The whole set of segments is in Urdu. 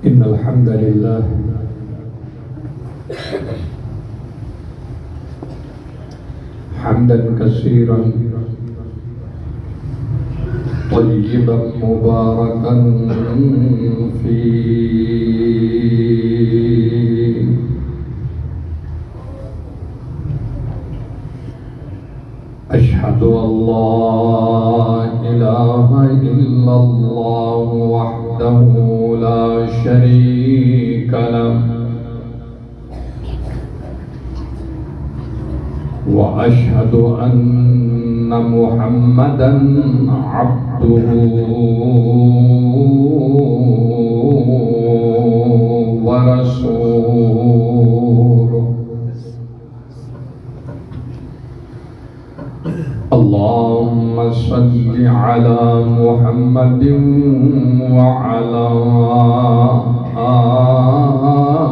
إن الحمد لله حمدا كثيرا طيبا مباركا فيه أشهد أن لا إله إلا الله وحده لا شريك له وأشهد أن محمدا عبده ورسوله اللهم صل على محمد وعلى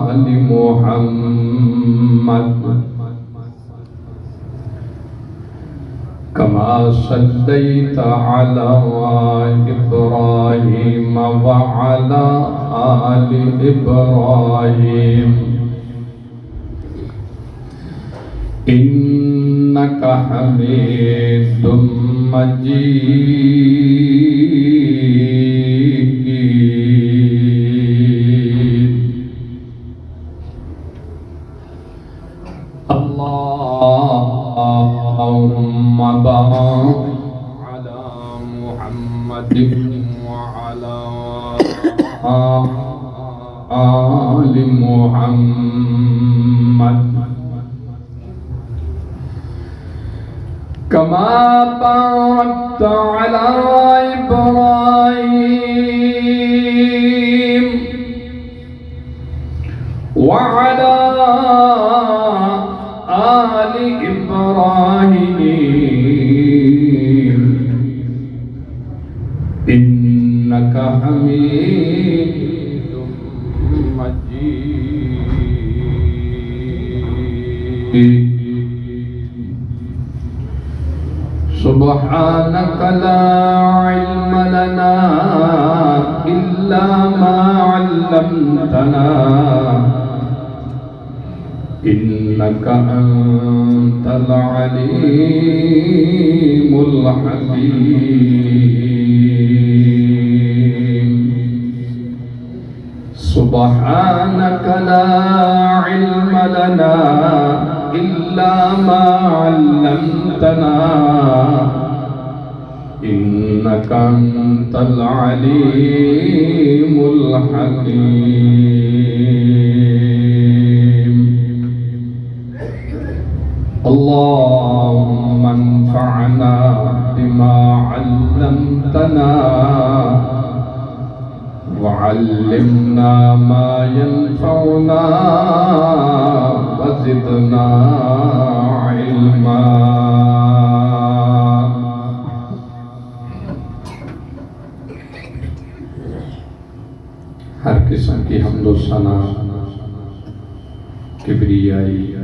آل محمد كما صليت على إبراهيم وعلى آل إبراهيم إنك حميد مجيد اللهم بارك على محمد وعلى آل محمد كما باركت على إبراهيم وعلى آل إبراهيم إنك حميد مجيد سبحانك لا علم لنا إلا ما علمتنا إنك أنت العليم الحكيم سبحانك لا علم لنا إلا ما علمتنا إنك أنت العليم الحكيم اللهم انفعنا بما علمتنا وعلمنا ما ينفعنا وزدنا علما ہر قسم کی حمد و ثنا کبریائی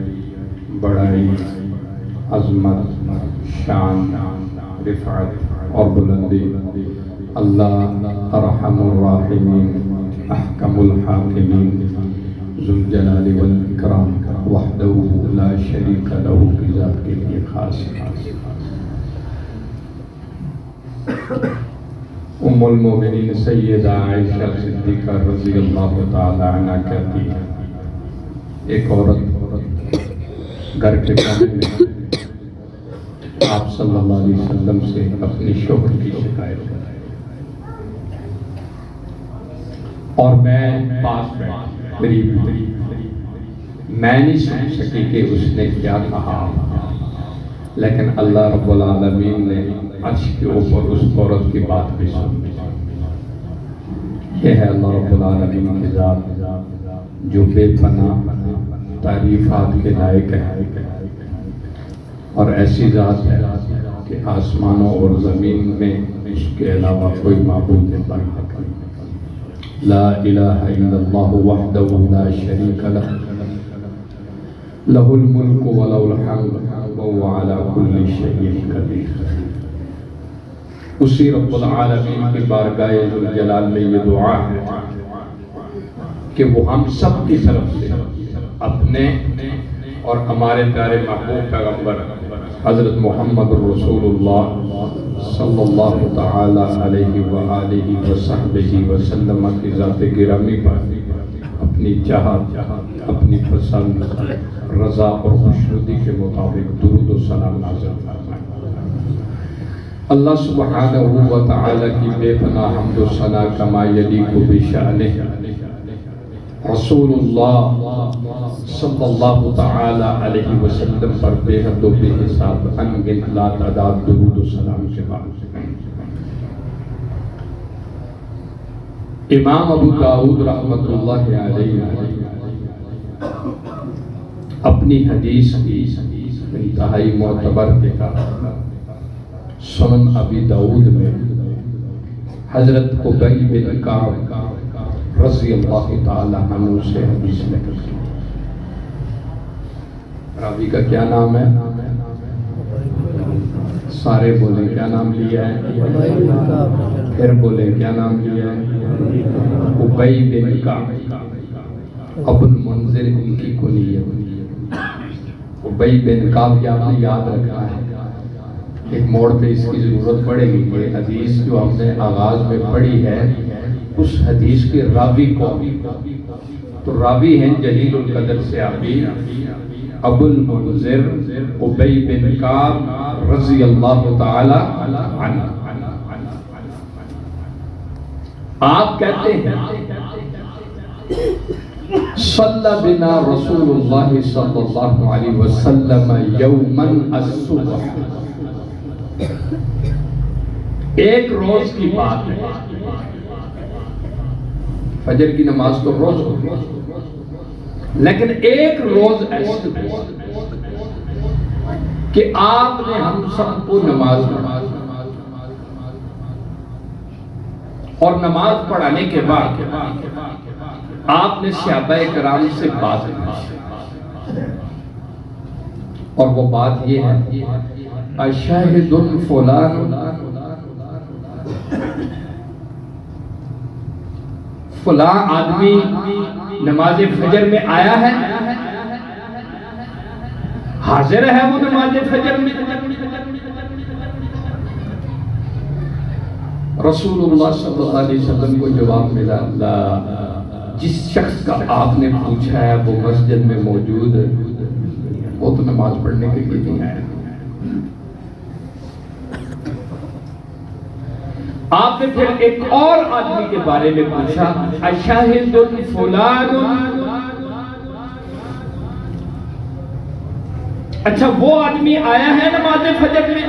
بڑائی عظمت شان رفعت اور بلندی اللہ ارحم الراحمین احکم الحاکمین ذو الجلال والاکرام وحدہ لا شریک لہ کی ذات کے لیے خاص ام المومنین سیدہ عائشہ صدیقہ رضی اللہ تعالی عنہ کہتی ہے ایک عورت گھر کے کمرے میں آپ صلی اللہ علیہ وسلم سے اپنی شوہر کی شکایت کرائے اور میں پاس بیٹھا قریب میں نہیں سن سکی کہ اس نے کیا کہا لیکن اللہ رب العالمین نے عرش کے اوپر اس عورت کی بات بھی سن یہ ہے اللہ رب العالمین کی ذات جو بے پناہ تعریفات کے لائق ہے اور ایسی ذات ہے کہ آسمانوں اور زمین میں اس کے علاوہ کوئی معبود نہیں لا الہ الا اللہ وحدہ لا شریک لہ لہ الملک ولہ الحمد وهو علی کل شیء قدیر اسی رب العالمین کی بارگاہ ذوالجلال میں یہ دعا ہے کہ وہ ہم سب کی طرف سے اپنے اور ہمارے پیارے محبوب پیغمبر حضرت محمد رسول اللہ صلی اللہ تعالی علیہ وآلہ وصحبہ وسلم کی ذات گرامی پر اپنی چاہت، اپنی پسند، رضا اور خوشنودی کے مطابق درود و سلام نازل فرمائے۔ اللہ سبحانہ و تعالی کی بے پناہ حمد و ثنا کما یلیق بشأنہ، رسول اللہ صلی اللہ تعالی علیہ وسلم پر بے حد و بے حساب انگنت لا تعداد درود و سلام کے بعد امام ابو داؤد رحمۃ اللہ علیہ اپنی حدیث کی انتہائی معتبر کتاب سنن ابی داؤد میں حضرت ابی بن کعب رضی اللہ تعالی عنہ سے حدیث نقل کی۔ راوی کا کیا نام ہے؟ سارے بولیں کیا نام لیا ہے؟ پھر بولیں کیا نام لیا ہے؟ ابی بن کعب، ابو المنذر ان کی کنیت۔ ابی بن کعب یہ آپ نے یاد رکھا ہے، ایک موڑ پہ اس کی ضرورت پڑے گی کہ حدیث جو ہم نے آغاز میں پڑھی ہے اس حدیث کے راوی کون؟ تو راوی ہیں جلیل القدر صحابی ابو المنذر ابی بن کعب رضی اللہ تعالی عنہ۔ آپ کہتے ہیں صلی بنا رسول اللہ صلی اللہ علیہ وسلم یوماً الصبح، ایک روز کی بات ہے، فجر کی نماز تو روز ہوتی ہے لیکن ایک روز ایسی کہ آپ نے ہم سب کو نماز پڑھا اور نماز پڑھانے کے بعد آپ نے صحابہ کرام سے بات کی اور وہ بات یہ ہے اشاہد فلان، فلاں آدمی نماز فجر میں آیا ہے، حاضر ہے وہ نماز فجر میں؟ رسول اللہ صلی اللہ علیہ وسلم کو جواب ملا لا، جس شخص کا آپ نے پوچھا ہے وہ مسجد میں موجود ہے، وہ تو نماز پڑھنے کے لیے نہیں آیا۔ آپ نے پھر ایک اور آدمی کے بارے میں پوچھا اشاہد فلان، اچھا وہ آدمی آیا ہے نماز فجر میں؟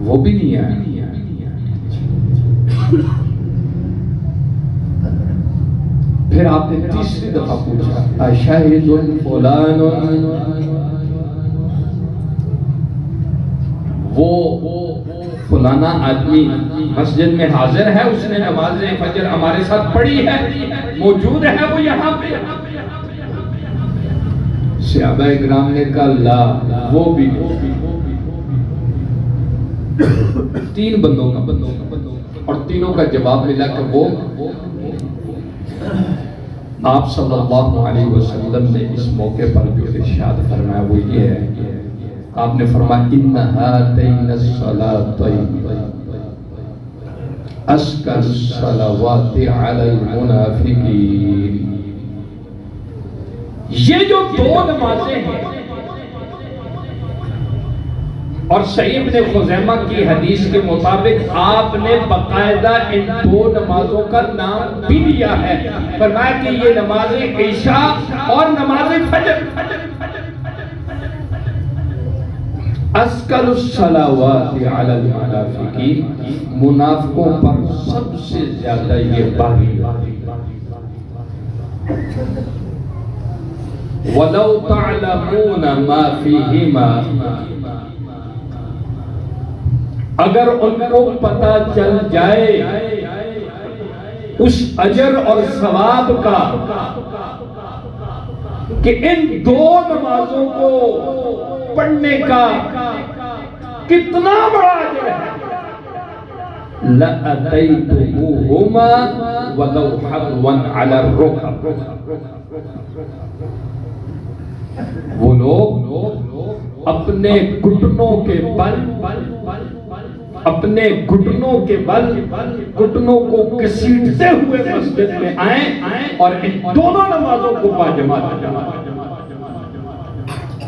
وہ بھی نہیں آیا۔ پھر آپ نے تیسری دفعہ پوچھا اشاہد فلان، وہ فلانا آدمی مسجد میں حاضر ہے، اس نے نماز فجر ہمارے ساتھ پڑھی ہے، موجود ہے وہ یہاں پہ؟ صحابہ کرام نے کہا لا، وہ بھی تین بندوں کا اور تینوں کا جواب ملا کہ وہ آپ صلی اللہ علیہ وسلم نے اس موقع پر جو ارشاد فرمایا وہ یہ ہے، آپ نے فرمایا ان ہاتین الصلاتین اسکل الصلوات علی المنافقین، یہ جو دو نمازیں ہیں، اور صحیح ابن خزیمہ کی حدیث کے مطابق آپ نے باقاعدہ ان دو نمازوں کا نام بھی لیا ہے، فرمایا کہ یہ نماز عشاء اور نماز فجر، اسکل الصلوات علی المنافقین، منافقوں پر سب سے زیادہ یہ بھاری وَلَوْ تَعْلَمُونَ مَا فِيهِمَا، اگر ان کو پتہ چل جائے اس اجر اور ثواب کا کہ ان دو نمازوں کو پڑھنے کا کتنا بڑا اجر ہے، لَأَتَيْتُمُوهُمَا وَلَوْ حَرْوًا عَلَى الرُّكَبِ. وہ لوگ اپنے گھٹنوں کے بل گھٹنوں کو گھسیٹتے ہوئے مسجد میں آئیں اور ان دونوں نمازوں کو باجماعت جمع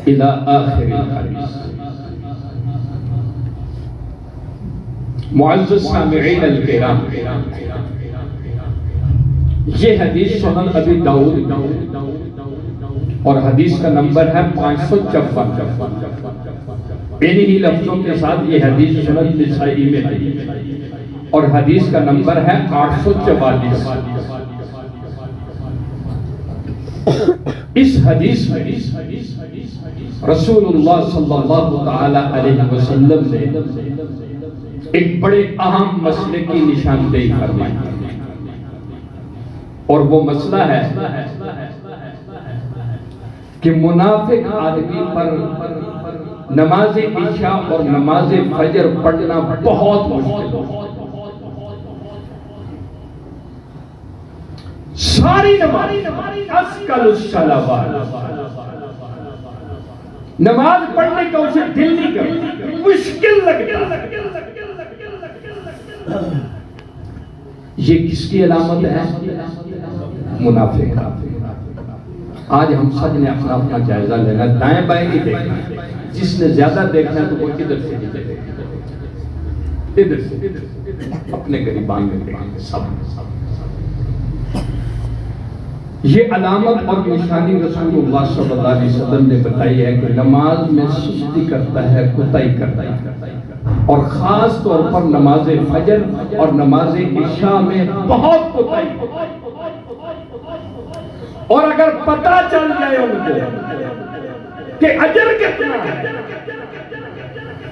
الى آخر الحدیث. معزز سامعین الکرام، یہ حدیث سنن ابی داؤد اور حدیث کا نمبر ہے 554. انہی لفظوں کے ساتھ یہ حدیث سنن نسائی میں ہے اور حدیث کا نمبر ہے 844. اس حدیث میں رسول اللہ صلی اللہ تعالی علیہ وسلم نے ایک بڑے اہم مسئلے کی نشاندہی فرمائی، اور وہ مسئلہ ہے کہ منافق آدمی پر نماز عشاء اور نماز فجر پڑھنا بہت مشکل ہے. ساری نماز اسکل الصلوات، نماز پڑھنے کا اسے دل نہیں کرتا، مشکل لگتا ہے. یہ کس کی علامت ہے؟ منافق. آج ہم سب نے اپنا اپنا جائزہ لینا، دائیں بائیں نہیں دیکھنا. جس نے زیادہ دیکھنا ہے تو وہ ادھر سے نہیں دیکھے، ادھر سے اپنے گریبان میں دیکھیں سب. یہ علامت اور نشانی رسول اللہ صلی اللہ علیہ وسلم نے بتائی ہے کہ نماز میں سستی کرتا ہے، کوتاہی کرتا ہے، اور خاص طور پر نماز فجر اور نماز عشاء میں بہت کوتاہی. اور اگر پتہ چل جائے ان کو کہ اجر کتنا ہے،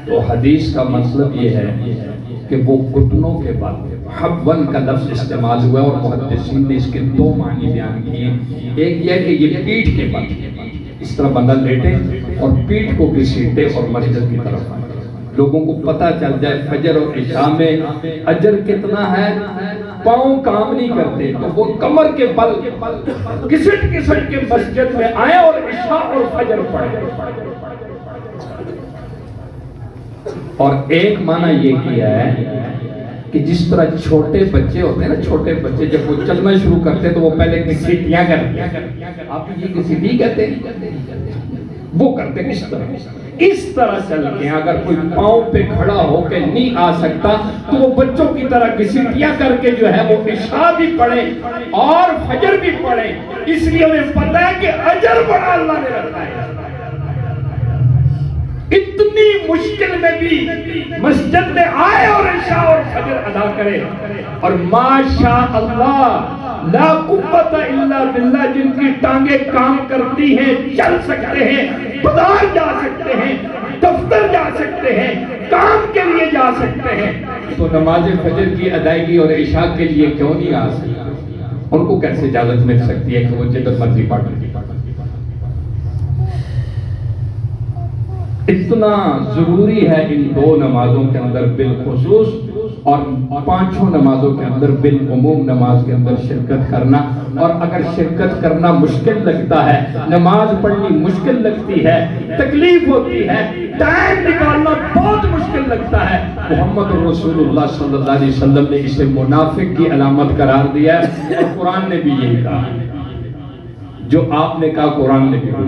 تو حدیث کا مطلب یہ ہے کہ وہ گھٹنوں کے بعد حبن کا لفظ استعمال ہوا ہے، اور محدثین نے اس کے دو معنی بیان کیے. ایک یہ کہ یہ پیٹھ کے بعد اس طرح بندہ لیٹے اور پیٹھ کو گھسیٹے اور مسجد کی طرف آئے، لوگوں کو پتہ چل جائے فجر اور عشاء میں اجر کتنا ہے. پاؤں کام نہیں کرتے تو وہ کمر کے بل گھسٹ کے مسجد میں آئے اور عشاء اور فجر پڑھے. اور ایک معنی یہ کیا ہے کہ جس طرح چھوٹے بچے ہوتے ہیں نا، چھوٹے بچے جب وہ چلنا شروع کرتے تو وہ پہلے گھسیٹیاں کرتے ہیں. آپ یہ گھسیٹی کہتے ہیں، وہ کرتے ہیں اس طرح چل کے. اگر کوئی پاؤں پہ کھڑا ہو کے نہیں آ سکتا تو وہ بچوں کی طرح گھسیٹیاں کر کے جو ہے وہ عشاء بھی پڑھے اور فجر بھی پڑھے، اس لیے انہیں پتہ ہے کہ اجر بڑا اللہ نے رکھا ہے. اتنی مشکل میں بھی مسجد میں آئے اور عشاء اور فجر ادا کرے. اور ماشاء اللہ لا قوت الا باللہ، جن کی ٹانگیں کام کرتی ہیں، چل سکتے ہیں، بازار جا سکتے ہیں، دفتر جا سکتے ہیں، کام کے لیے جا سکتے ہیں، تو نماز فجر کی ادائیگی اور عشاء کے لیے کیوں نہیں آ سکتے؟ ان کو کیسے اجازت مل سکتی ہے کہ وہ جدھر مرضی پڑھ لیں؟ اتنا ضروری ہے ان دو نمازوں کے اندر بالخصوص اور پانچوں نمازوں کے اندر بالعموم نماز کے اندر شرکت کرنا. اور اگر شرکت کرنا مشکل لگتا ہے، نماز پڑھنی مشکل لگتی ہے، تکلیف ہوتی ہے، ٹائم نکالنا بہت مشکل لگتا ہے، محمد رسول اللہ صلی اللہ علیہ وسلم نے اسے منافق کی علامت قرار دیا ہے. اور قرآن نے بھی یہی کہا، جو آپ نے کہا قرآن نے بھی کہا.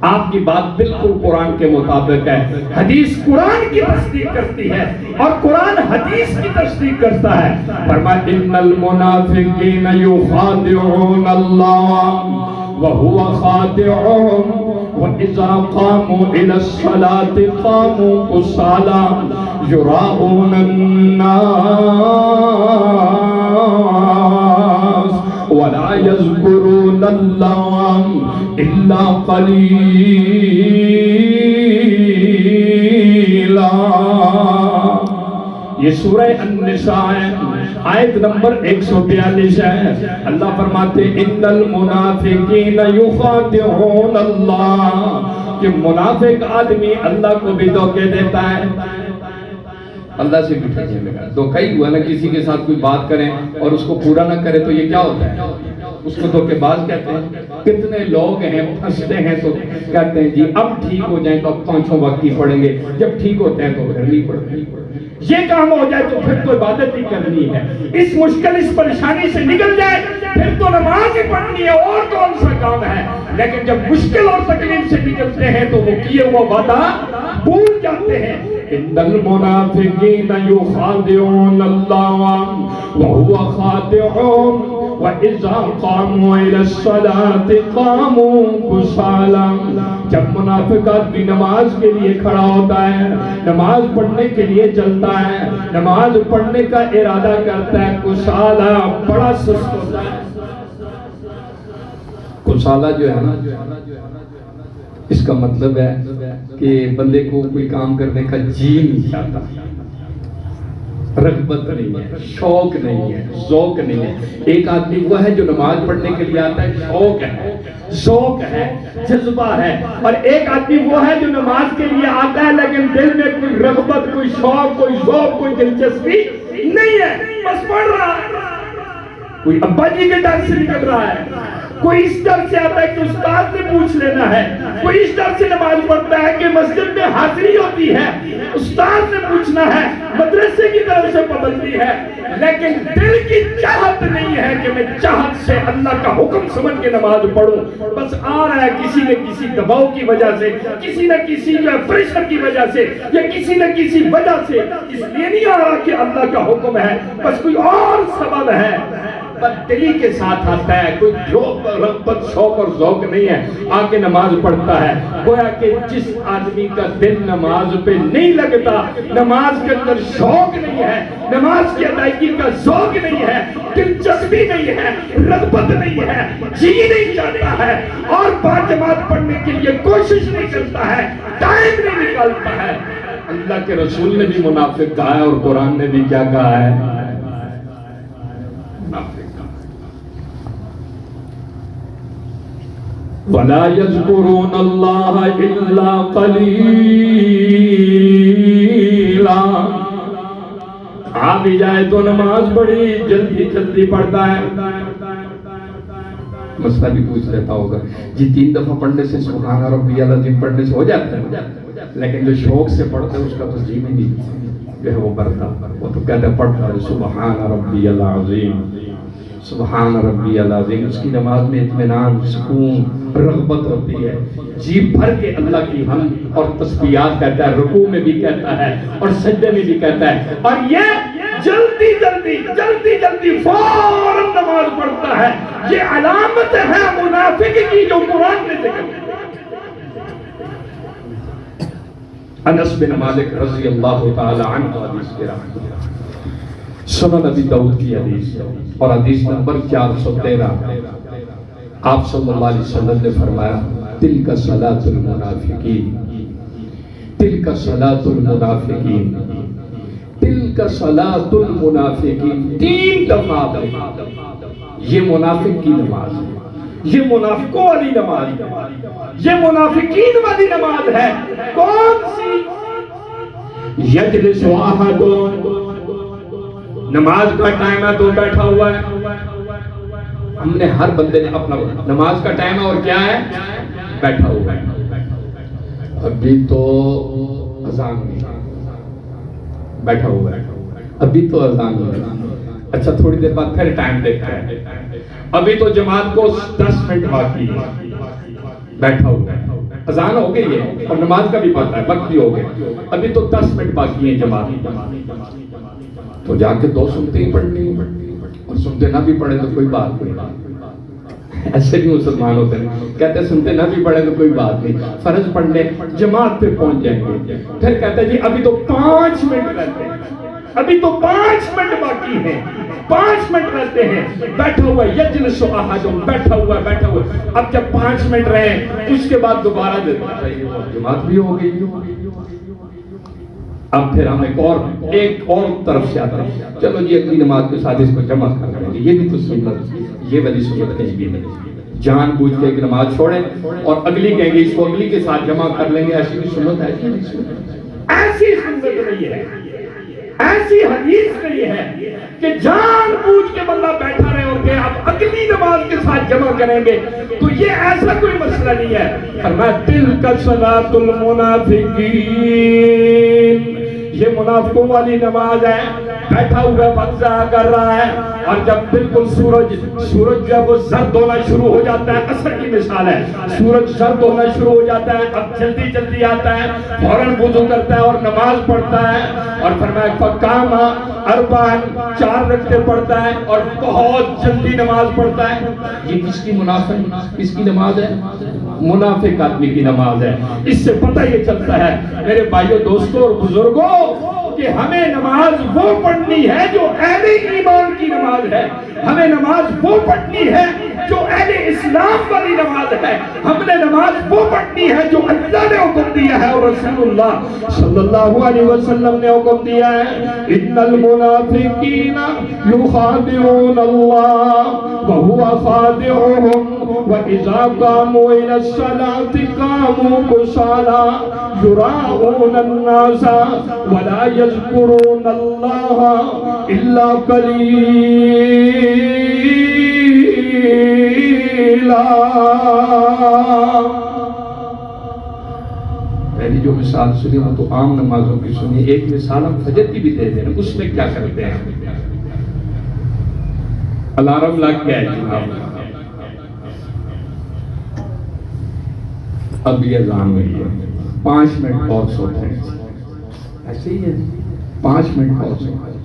آپ کی بات بالکل قرآن کے مطابق ہے. حدیث قرآن کی تصدیق کرتی ہے اور قرآن حدیث کی تصدیق کرتا ہے. فرمایا ان المنافقین یخادعون اللہ وهو خادعهم وَإِذَا قَامُوا إِلَى الصَّلَاةِ قَامُوا كُسَالَىٰ يُرَاءُونَ النَّاسَ وَلَا يَذْكُرُونَ اللَّهَ إِلَّا قَلِيلًا. یہ سورہ النساء ہے، آیت نمبر 142 ہے. اللہ فرماتے ان المنافقین یخادعون اللہ، کہ منافق آدمی اللہ کو بھی دھوکے دیتا ہے. اللہ سے بھی ٹھگنے لگا. دھوکہ ہی ہوا نا, کسی کے ساتھ کوئی بات کریں اور اس کو پورا نہ کرے تو یہ کیا ہوتا ہے, اس کو دھوکے باز کہتے ہیں. کتنے لوگ ہیں پھنستے ہیں تو کہتے ہیں جی اب ٹھیک ہو جائیں تو اب 5 وقت ہی پڑھیں گے, جب ٹھیک ہوتے ہیں تو پھر نہیں پڑھتے, یہ کام ہو جائے تو پھر تو عبادت ہی کرنی ہے, اس مشکل اس پریشانی سے نکل جائے پھر تو نماز ہی پڑھنی ہے, اور کون سا کام ہے. لیکن جب مشکل اور تکلیف سے نکلتے ہیں تو وہ کیے ہوا وعدہ بھول جاتے ہیں. ان المنافقین یخادعون اللہ وهو خادعهم وَإِذَا قَامُوا إِلَى الصَّلَاةِ قَامُوا كُسَالَىٰ. جب منافق آدمی نماز کے لیے کھڑا ہوتا ہے, نماز پڑھنے کے لیے چلتا ہے, نماز پڑھنے کا ارادہ کرتا ہے, کسالہ بڑا سست ہوتا ہے. کسالہ جو ہے نا, اس کا مطلب ہے کہ بندے کو کوئی کام کرنے کا جی نہیں چاہتا, رغبت نہیں ہے, شوق نہیں ہے, ذوق نہیں ہے. ایک آدمی وہ ہے جو نماز پڑھنے کے لیے آتا ہے, شوق ہے, ذوق ہے, جذبہ ہے. اور ایک آدمی وہ ہے جو نماز کے لیے آتا ہے لیکن دل میں کوئی رغبت, کوئی شوق, کوئی ذوق, کوئی دلچسپی نہیں ہے, بس پڑھ رہا ہے. کوئی ابا جی کے ڈر سے نکل رہا ہے, کوئی اس ڈر سے آتا ہے کہ استاد سے پوچھ لینا ہے, کوئی اس ڈر سے نماز پڑھتا ہے کہ مسجد میں حاضری ہوتی ہے, استاد سے پوچھنا ہے, مدرسے کی طرف سے پابندی ہے, لیکن دل کی چاہت نہیں ہے کہ میں چاہت سے اللہ کا حکم سمجھ کے نماز پڑھوں. بس آ رہا ہے کسی نہ کسی دباؤ کی وجہ سے, کسی نہ کسی پریشر کی وجہ سے, یا کسی نہ کسی وجہ سے, اس لیے نہیں آ رہا کہ اللہ کا حکم ہے, بس کوئی اور سبب ہے. دلی کے ساتھ آتا ہے, کوئی رغبت, شوق اور ذوق نہیں ہے, آ کے نماز پڑھتا ہے. گویا کہ جس آدمی کا دل نماز پہ نہیں لگتا, نماز کے اندر شوق نہیں ہے, نماز کی ادائیگی کا ذوق نہیں ہے, دلچسپی نہیں ہے, رغبت نہیں ہے, جی نہیں چاہتا ہے, اور باجماعت پڑھنے کے لیے کوشش نہیں کرتا ہے, ٹائم نہیں نکالتا ہے. اللہ کے رسول نے بھی منافق کہا ہے, اور قرآن نے بھی کیا کہا ہے, وَلَا يَذْكُرُونَ اللَّهَ إِلَّا قَلِيلًا. آ بھی جائے تو نماز بڑی جلدی جلدی پڑھتا ہے. مسئلہ بھی پوچھ لیتا ہوگا جی 3 دفعہ پڑھنے سے سبحان ربی العظیم پڑھنے سے ہو جاتا ہے, لیکن جو شوق سے پڑھتا ہے اس کا تو جی میں نہیں جو ہے وہ برتا, وہ تو کہتا ہے پڑھتا ہے سبحان ربی العظیم, سبحان ربی العظیم. اس کی نماز میں اطمینان, سکون, رغبت ہوتی ہے, جی بھر کے اللہ کی حمد اور تسبیحات کہتا ہے, رکوع میں بھی کہتا ہے اور سجدے میں بھی کہتا ہے. اور یہ جلدی جلدی جلدی جلدی فوراً نماز پڑھتا ہے. یہ علامت ہے منافق کی جو قرآن نے ذکر کی. انس بن مالک رضی اللہ تعالی عنہ حدیث کے راوی, سنن ابی داؤد کی حدیث اور حدیث نمبر 413. آپ صلی اللہ علیہ وسلم نے فرمایا تلک صلاۃ المنافقین, تلک صلاۃ المنافقین, تلک صلاۃ المنافقین. 3 دفعہ یہ منافق کی نماز ہے, یہ منافقوں والی نماز ہے, یہ منافقین والی نماز ہے. کون سی؟ یجلس احدون, نماز کا ٹائم ہے تو بیٹھا ہوا ہے. ہم نے ہر بندے نے اپنا نماز کا ٹائم ہے اور کیا ہے, بیٹھا ہوا ہے. ابھی تو اذان نہیں, بیٹھا ہوا ہے, ابھی تو اذان نہیں. اچھا تھوڑی دیر بعد پھر ٹائم دیکھتا ہے, ابھی تو جماعت کو 10 منٹ باقی ہے, بیٹھا ہوا ہے. اذان ہو گئی ہے اور نماز کا بھی پتہ ہے, وقت بھی ہو گیا, ابھی تو 10 منٹ باقی ہیں جماعت. تو جا کے 2 سنتے ہی پڑھنی, اور سنتے نہ بھی پڑھے تو کوئی بات نہیں. ایسے بھی مسلمان ہوتے ہیں, کہتے سنتے نہ بھی پڑھے تو کوئی بات نہیں, فرض پڑھ لیں, جماعت پہ پہنچ جائیں گے. پھر کہتے جی ابھی تو 5 منٹ رہتے ہیں, ابھی تو 5 منٹ باقی ہیں, 5 منٹ رہتے ہیں. بیٹھا ہوا یجلس احدہم, بیٹھا ہوا بیٹھا ہوا. اب جب 5 منٹ رہے اس کے بعد دوبارہ دیتا ہے, جماعت بھی ہو گئی. اب پھر ہم ایک اور طرف سے آتا ہے, چلو جی اگلی نماز کے ساتھ اس کو جمع کر دیں گے. یہ بھی تو سنت, یہ والی سنت کہیں بھی نہیں. جان بوجھ کے ایک نماز چھوڑیں اور اگلی کہیں گے اس کو اگلی کے ساتھ جمع کر لیں گے, ایسی بھی سنت ہے, ایسی سنت نہیں ہے. ایسی حدیث نہیں ہے کہ جان بوجھ کے بندہ بیٹھا رہے اور کہ آپ اگلی نماز کے ساتھ جمع کریں گے، تو یہ ایسا کوئی مسئلہ نہیں ہے۔ فرمایا تلک صلاۃ المنافقین، یہ منافقوں والی نماز ہے، بیٹھا ہوا وقت ضائع کر رہا ہے، اور جب بالکل سورج جب وہ زرد ہونا شروع ہو جاتا ہے، عصر کی مثال ہے، سورج زرد ہونا شروع ہو جاتا ہے، اب جلدی جلدی آتا ہے، فوراً وضو کرتا ہے اور نماز پڑھتا ہے، اور فرمایا فقام اربعا، 4 رکعتیں پڑھتا ہے اور بہت جلدی نماز پڑھتا ہے۔ یہ کس کی نماز ہے؟ منافق آدمی کی نماز ہے۔ اس سے پتہ یہ چلتا ہے میرے بھائیوں، دوستوں اور بزرگوں کہ ہمیں نماز وہ پڑھنی ہے جو اہل ایمان کی نماز ہے، ہمیں نماز وہ پڑھنی ہے جو اہل اسلام والی نماز ہے، ہم نے نماز وہ پڑھنی ہے جو اللہ نے حکم دیا ہے اور رسول اللہ صلی اللہ علیہ وسلم نے حکم دیا ہے۔ ان المنافقین یخادعون اللہ وہو خادعهم واذا قاموا الى الصلاة قاموا کسالى یراؤون الناس ولا يذكرون الله الا قليلا۔ پہلی جو مثال سنی وہ تو عام نمازوں کی سنی، ایک مثال ہم فجر کی بھی دے دیں، اس میں کیا کرتے ہیں؟ الارم لگ گیا ہے جناب، اب یہ اذان ہوئی ہے، 5 منٹ اور سوتے ہیں، ایسے ہی ہے، 5 منٹ اور سوتے ہیں،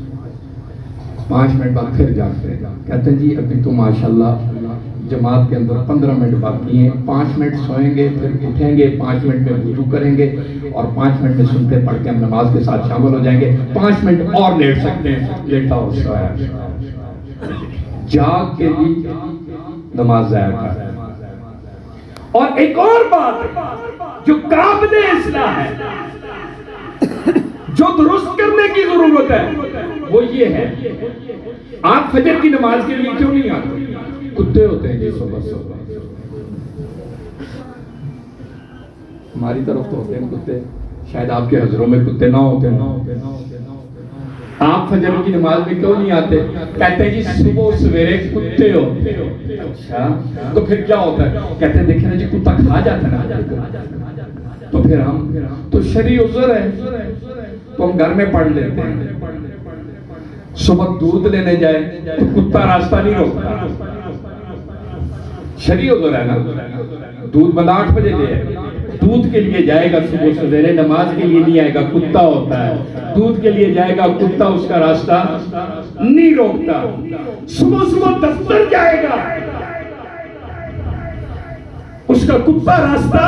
5 منٹ بعد پھر جاگتے ہیں، کہتے ہیں جی ابھی تو ماشاءاللہ جماعت کے اندر 15 منٹ باقی ہیں، 5 منٹ سوئیں گے، پھر اٹھیں گے، 5 منٹ میں وضو کریں گے اور 5 منٹ میں سنتے پڑھ کے ہم نماز کے ساتھ شامل ہو جائیں گے، 5 منٹ اور لیٹ سکتے ہیں، لیٹا اور سویا، جاگ کے بھی نماز ضائع کر۔ اور ایک اور بات جو قابل اصلاح ہے، جو درست کرنے کی ضرورت ہے، وہ یہ ہے، آپ فجر کی نماز کے لیے کیوں نہیں آتے؟ کتے ہوتے ہیں جی صبح صبح، ہماری طرف تو ہوتے ہیں کتے، شاید آپ کے حضروں میں کتے نہ ہوتے ہیں۔ آپ فجر کی نماز میں کیوں نہیں آتے؟ کہتے ہیں جی صبح سویرے کتے ہوتے ہیں۔ اچھا تو پھر کیا ہوتا ہے؟ کہتے ہیں دیکھیں نا جی کتا کھا جاتا ہے نا، تو پھر ہم تو شرعی عذر ہے تو ہم گھر میں پڑھ لیتے ہیں۔ صبح دودھ لینے جائے تو کتا راستہ نہیں روکتا، شرعی عذر ہے نا، دودھ بندہ 8 بجے لے آئے، دودھ کے لیے جائے گا صبح سویرے، نماز کے لیے نہیں آئے گا، کتا ہوتا ہے، دودھ کے لیے جائے گا، کتا اس کا راستہ نہیں روکتا۔ صبح صبح دفتر جائے گا، اس کا کتا راستہ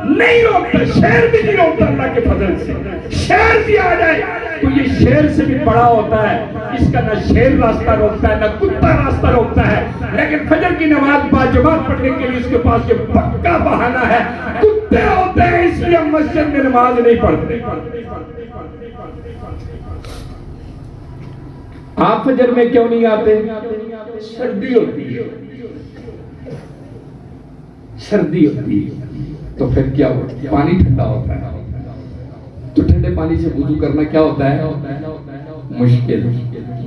نہیں روکتا، شیر بھی نہیں روکتا اللہ کے فضل سے، شیر بھی آ جائے تو یہ شیر سے بھی بڑا ہوتا ہے، اس کا نہ شیر راستہ روکتا ہے نہ کتا راستہ روکتا ہے، لیکن فجر کی نماز باجماعت پڑھنے کے لیے اس کے پاس یہ پکا بہانہ ہے، کتے ہوتے ہیں اس لیے ہم مسجد میں نماز نہیں پڑھتے۔ آپ فجر میں کیوں نہیں آتے؟ سردی ہوتی ہے، سردی ہوتی ہے تو پھر کیا ہوتا ہے؟ پانی ٹھنڈا ہوتا ہے، تو ٹھنڈے پانی سے وضو کرنا کیا ہوتا ہے؟ مشکل۔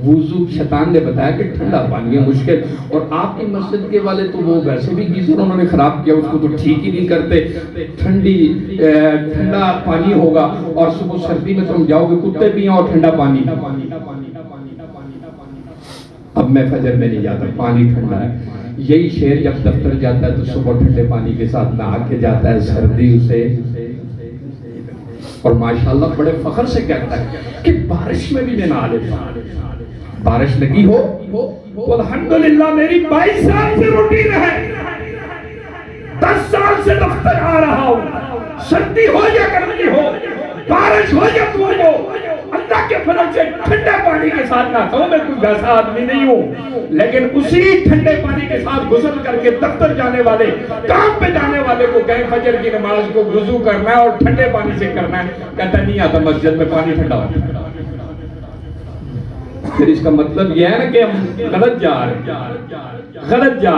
وضو شیطان نے بتایا کہ ٹھنڈا پانی ہے، مشکل۔ اور آپ کی مسجد کے والے تو وہ ویسے بھی گیزر انہوں نے خراب کیا، اس کو تو ٹھیک ہی نہیں کرتے، ٹھنڈا پانی ہوگا اور صبح سردی میں تم جاؤ گے کتے بھی ہیں اور ٹھنڈا پانی۔ اب میں فجر میں نہیں جاتا، پانی ٹھنڈا ہے۔ یہی شیر جب دفتر جاتا ہے تو صبح ٹھنڈے پانی کے ساتھ نہا کے جاتا ہے، سردی اسے، اور ماشاءاللہ بڑے فخر سے کہتا ہے کہ بارش میں بھی میں نہا لیتا ہوں، بارش لگی ہو تو الحمدللہ میری 22 سال سے روٹین ہے، 10 سال سے دفتر آ رہا ہوں، سردی ہو یا گرمی ہو، بارش ہو یا دھوپ ہو، اللہ کے فضل سے ٹھنڈے پانی کے ساتھ نہاتا ہوں۔ میں کوئی ویسا آدمی نہیں ہوں، لیکن اسی ٹھنڈے پانی کے ساتھ غسل کر کے دفتر جانے والے، کام پہ جانے والے کو کہیں فجر کی نماز کو وضو کرنا ہے اور ٹھنڈے پانی سے کرنا ہے، کہتا نہیں آتا، مسجد میں پانی ٹھنڈا ہوتا ہے۔ پھر اس کا مطلب یہ ہے نا کہ ہم غلط جا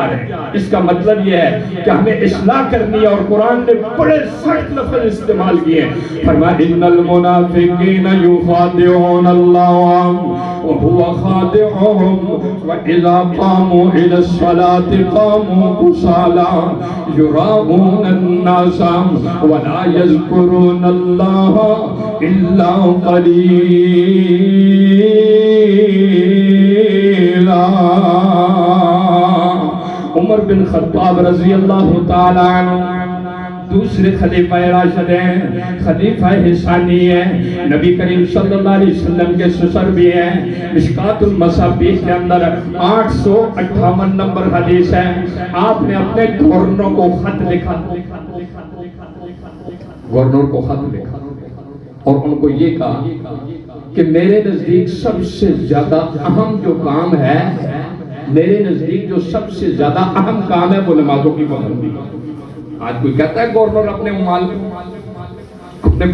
رہے ہیں، اس کا مطلب یہ ہے کہ ہمیں اصلاح کرنی ہے، اور قرآن نے بڑے سخت لفظ استعمال کیے ہیں، فرمایا ان المنافقین یخادعون اللہ وهو خادعهم واذا قاموا الى الصلاة قاموا كسالى يراءون الناس ولا يذكرون الله الا قليلا۔ عمر بن خطاب رضی اللہ تعالی عنہ دوسرے خلیفہ راشد ہیں، خلیفہ ثانی ہیں، نبی کریم صلی اللہ علیہ وسلم کے سسر بھی ہیں۔ مشکات المصابیح کے اندر 858 نمبر حدیث ہے، آپ نے اپنے گورنر کو خط لکھا، گورنر کو خط لکھا اور ان کو یہ کہا کہ میرے نزدیک سب سے زیادہ اہم جو کام ہے، میرے نزدیک جو سب سے زیادہ اہم کام ہے وہ نمازوں کی پابندی۔ آج کوئی کہتا ہے گورنر اپنے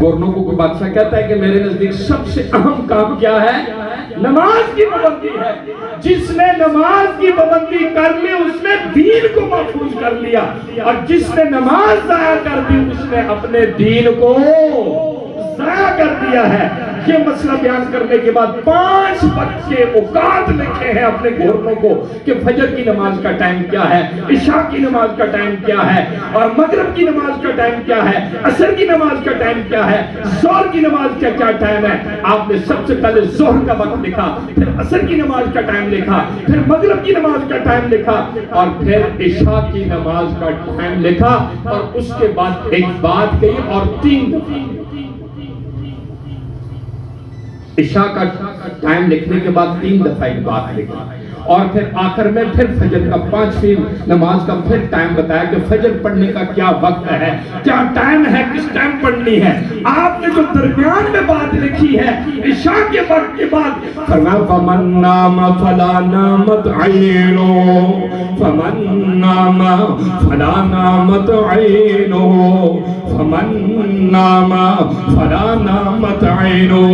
گورنر کو کوئی بادشاہ کہتا ہے کہ میرے نزدیک سب سے اہم کام کیا ہے؟ نماز کی پابندی ہے۔ جس نے نماز کی پابندی کر لی اس نے دین کو محفوظ کر لیا، اور جس نے نماز ضائع کر دی اس نے اپنے دین کو ضائع کر دیا ہے۔ یہ مسئلہ بیان کرنے کے بعد 5 وقت کے اوقات لکھے ہیں اپنے گورنوں کو کہ فجر کی نماز کا ٹائم کیا ہے، عشاء کی نماز کا ٹائم کیا ہے، اور مغرب کی نماز کا ٹائم کیا ہے، عصر کی نماز کا ٹائم کیا ہے، ظہر کی نماز کا کیا ٹائم ہے۔ آپ نے سب سے پہلے ظہر کا وقت لکھا، پھر عصر کی نماز کا ٹائم لکھا، پھر مغرب کی نماز کا ٹائم لکھا، اور پھر عشاء کی نماز کا ٹائم لکھا، اور اس کے بعد ایک بات کہی اور 3 دفعہ عشاء کا ٹائم لکھنے کے بعد 3 دفعہ ایک بات لکھی، اور پھر آخر میں پھر فجر کا 5ویں نماز کا پھر ٹائم بتایا کہ فجر پڑھنے کا کیا وقت ہے، کیا ٹائم ہے، کس ٹائم پڑھنی ہے۔ آپ نے جو درمیان میں بات لکھی ہے عشاء کے وقت کے بعد، فرمایا فمن نام فلا نامت عینو، فمن نام فلا نامت عینو، فمن نام فلا نامت عینو۔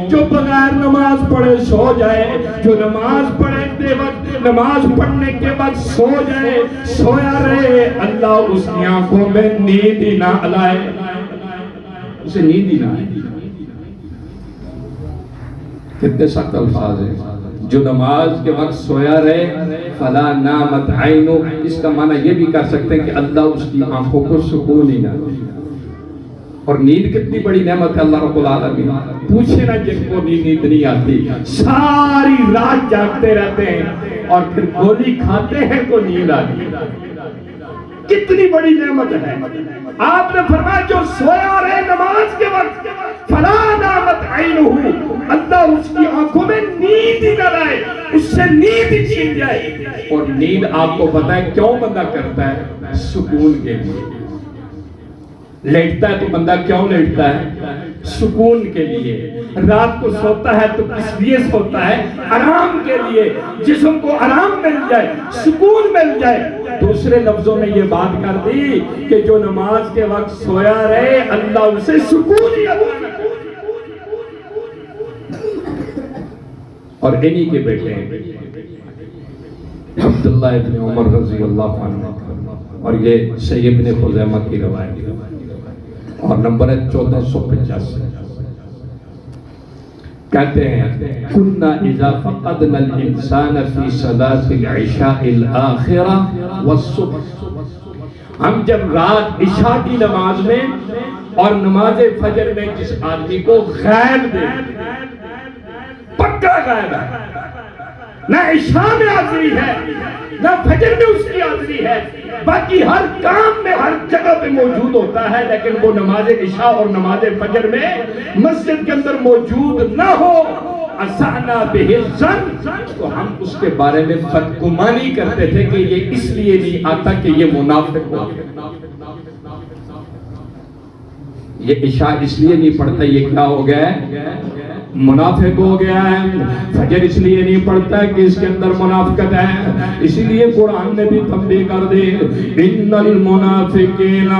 جو بغیر نماز پڑھے سو جائے، جو نماز پڑھے بے وقت نماز پڑھنے کے بعد سو جائے، سویا رہے، اللہ اس کی آنکھوں میں نیند ہی نہ لائے، اسے نیند ہی نہ آئے۔ کتنے سخت الفاظ ہیں۔ جو نماز کے وقت سویا رہے فلا نامت عینو، اس کا معنی یہ بھی کر سکتے ہیں کہ اللہ اس کی آنکھوں کو سکون ہی نہ دے۔ اور نیند کتنی بڑی نعمت ہے اللہ رب العالمین، پوچھے نہ جن کو نیند نہیں آتی، ساری رات جاگتے رہتے ہیں اور پھر گولی کھاتے ہیں کو نیند آتی، کتنی بڑی نعمت ہے۔ آپ نے فرمایا جو سویا رہے نماز کے وقت فلا نامت عینہ، اللہ اس کی آنکھوں میں نیند ہی نہ لائے، اس سے نیند ہی چھین جائے۔ اور نیند آپ کو پتہ ہے کیوں بندہ کرتا ہے؟ سکون کے لیے۔ لیٹتا ہے تو بندہ کیوں لیٹتا ہے؟ سکون کے لیے۔ رات کو سوتا ہے تو کس لیے سوتا ہے؟ آرام کے لیے، جسم کو آرام مل جائے، سکون مل جائے۔ دوسرے لفظوں میں یہ بات کر دی کہ جو نماز کے وقت سویا رہے اللہ اسے سکون ہی عطا کرے۔ اور انہی کے بیٹے ہیں عبداللہ ابن عمر رضی اللہ عنہ، اور یہ صحیح ابن خزیمہ کی روایت اور نمبر ہے 1485۔ کہتے ہیں کنا اذا فقدنا الانسان فی صلاة العشاء الاخرہ والصبح، ہم جب رات عشاء کی نماز میں اور نماز فجر میں جس آدمی کو غائب دے، پکا غائب ہے، نہ عشاء میں حاضری ہے نہ فجر میں اس کی حاضری ہے، باقی ہر کام میں ہر جگہ پہ موجود ہوتا ہے، لیکن وہ نماز عشاء اور نماز فجر میں مسجد کے اندر موجود نہ ہو، اسعنا بہ الظن، تو ہم اس کے بارے میں بدگمانی کرتے تھے کہ یہ اس لیے نہیں آتا کہ یہ منافق ہو، یہ عشاء اس لیے نہیں پڑھتا یہ کیا ہو گیا ہے، منافق ہو گیا ہے. فجر اس لیے نہیں پڑھتا ہے کہ اس کے اندر منافقت ہے, اسی لیے قرآن نے بھی تنبیہ کر دی, ان المنافقین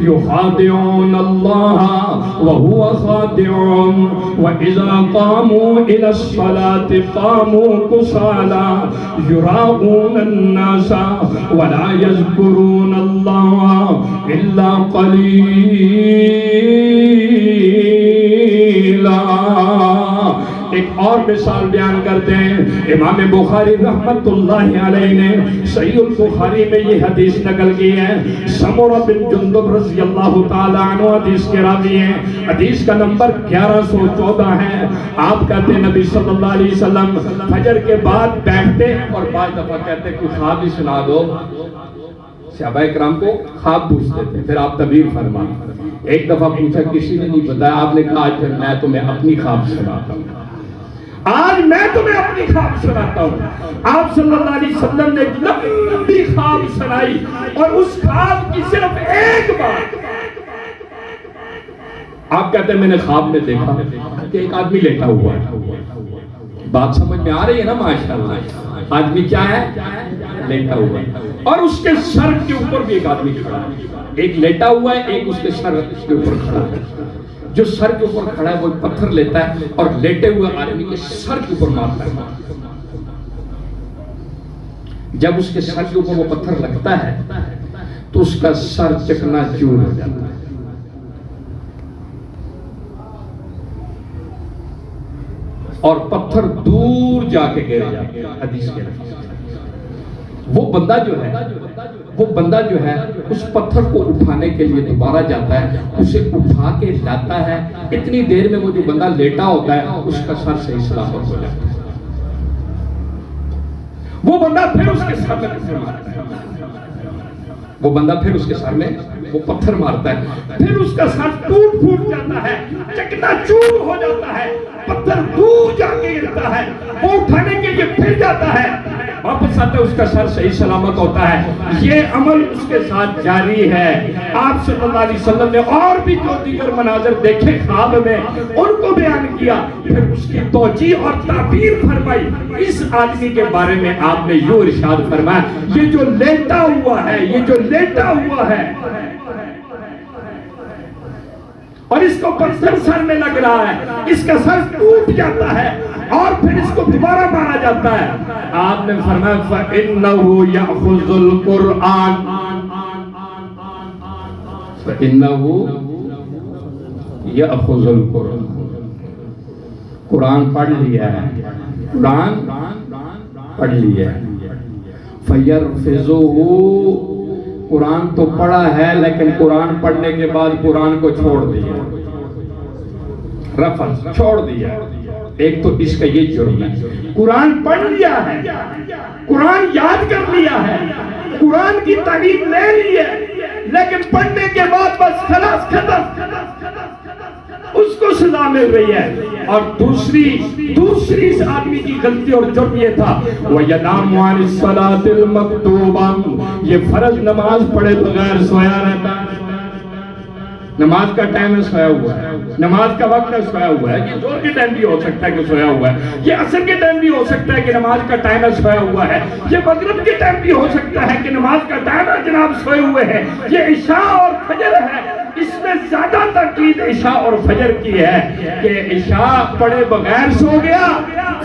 یخادعون اللہ وہو خادعون واذا قاموا الى الصلاة قاموا کسالی یراؤون الناس ولا یذکرون اللہ الا قلیلا. ایک اور مثال بیان کرتے ہیں. امام بخاری رحمت اللہ علیہ نے صحیح البخاری میں یہ حدیث نقل کی ہے. سمرہ بن جندب رضی اللہ تعالیٰ عنہ حدیث کے راوی ہیں. حدیث کا نمبر 1114 ہے. آپ کہتے ہیں نبی صلی اللہ علیہ وسلم فجر کے بعد بیٹھتے اور بعض دفعہ کہتے کہ خواب ہی سنا دو. صحابہ کرام کو خواب پوچھتے تھے, پھر آپ تعبیر فرمائیں. ایک دفعہ پوچھا, کسی نے نہیں بتایا. آپ نے کہا آج پھر میں تمہیں اپنی خواب سناتا ہوں, آج میں تمہیں اپنی خواب سناتا ہوں. آپ صلی اللہ علیہ وسلم نے ایک لمبی خواب سنائی اور اس خواب کی صرف ایک بات. آپ کہتے ہیں میں نے خواب میں دیکھا کہ ایک آدمی لیٹا ہوا ہے. بات سمجھ میں آ رہی ہے نا ماشاءاللہ. آدمی کیا ہے؟ لیٹا ہوا ہے, اور اس کے سر کے اوپر بھی ایک آدمی کھڑا ہے. ایک لیٹا ہوا ہے, ایک اس کے سر کے اوپر کھڑا ہے. جو سر کے اوپر کھڑا ہے وہ پتھر لیتا ہے اور لیٹے ہوئے آدمی کے سر کے اوپر مارتا ہے. جب اس کے سر کے اوپر وہ پتھر لگتا ہے تو اس کا سر چکنا چور ہو جاتا ہے. اور پتھر دور جا کے گر جاتا ہے. حدیث کے وہ بندہ جو ہے اس پتھر کو اٹھانے کے لیے دوبارہ جاتا ہے, اسے اٹھا کے لاتا ہے. اتنی دیر میں وہ جو بندہ لیٹا ہوتا ہے اس کا سر صحیح سلامت ہو جاتا ہے. وہ بندہ پھر اس کے سر میں پتھر مارتا ہے. وہ بندہ پھر اس کے سر میں وہ پتھر مارتا ہے. پھر اس کا سر ٹوٹ پھوٹ جاتا ہے, چکنا چور ہو جاتا ہے. پتھر دور جا کے گرتا ہے. وہ اٹھانے کے لیے پھر جاتا ہے, واپس آتا ہے, اس کا سر صحیح سلامت ہوتا ہے. یہ عمل اس کے ساتھ جاری ہے. آپ صلی اللہ علیہ وسلم نے اور بھی جو دیگر مناظر دیکھے خواب میں, ان کو بیان کیا, پھر اس کی توجیہ اور تعبیر فرمائی. اس آدمی کے بارے میں آپ نے یوں ارشاد فرمایا, یہ جو لیٹا ہوا ہے, یہ جو لیٹا ہوا ہے اور اس کو پتھر سر میں لگ رہا ہے, اس کا سر ٹوٹ جاتا ہے اور پھر اس کو دوبارہ مارا جاتا ہے. آپ نے فرمایا فَإِنَّهُ يَأْخُذُ الْقُرْآنَ, فَإِنَّهُ يَأْخُذُ الْقُرْآنَ. قرآن پڑھ لیا ہے, قرآن پڑھ لیا ہے. فَيَرْفِزُهُ, قرآن تو پڑھا ہے لیکن قرآن پڑھنے کے بعد قرآن کو چھوڑ دیا, رفض چھوڑ دیا. ایک تو اس کا یہ جرم ہے, قرآن پڑھ لیا ہے, قرآن یاد کر لیا ہے, قرآن کی تعلیم لے لی ہے, لیکن پڑھنے کے بعد بس خلاص ختم, اس کو سزا مل رہی ہے. اور دوسری اس آدمی کی غلطی اور جرم یہ تھا وَيَنَامُ عَنِ الصَّلَاةِ الْمَكْتُوبَةِ, یہ فرض نماز پڑھے بغیر سویا رہتا ہے. نماز کا ٹائم ہے سویا ہوا ہے, نماز کا وقت ہے سویا ہوا ہے. یہ زور کے ٹائم بھی ہو سکتا ہے کہ سویا ہوا ہے, یہ عصر کے ٹائم بھی ہو سکتا ہے کہ نماز کا ٹائم ہے سویا ہوا ہے, یہ مغرب کے ٹائم بھی ہو سکتا ہے کہ نماز کا ٹائم ہے جناب سوئے ہوئے ہیں. یہ عشاء اور فجر ہے, اس میں زیادہ تاکید عشاء اور فجر کی ہے کہ عشاء پڑھے بغیر سو گیا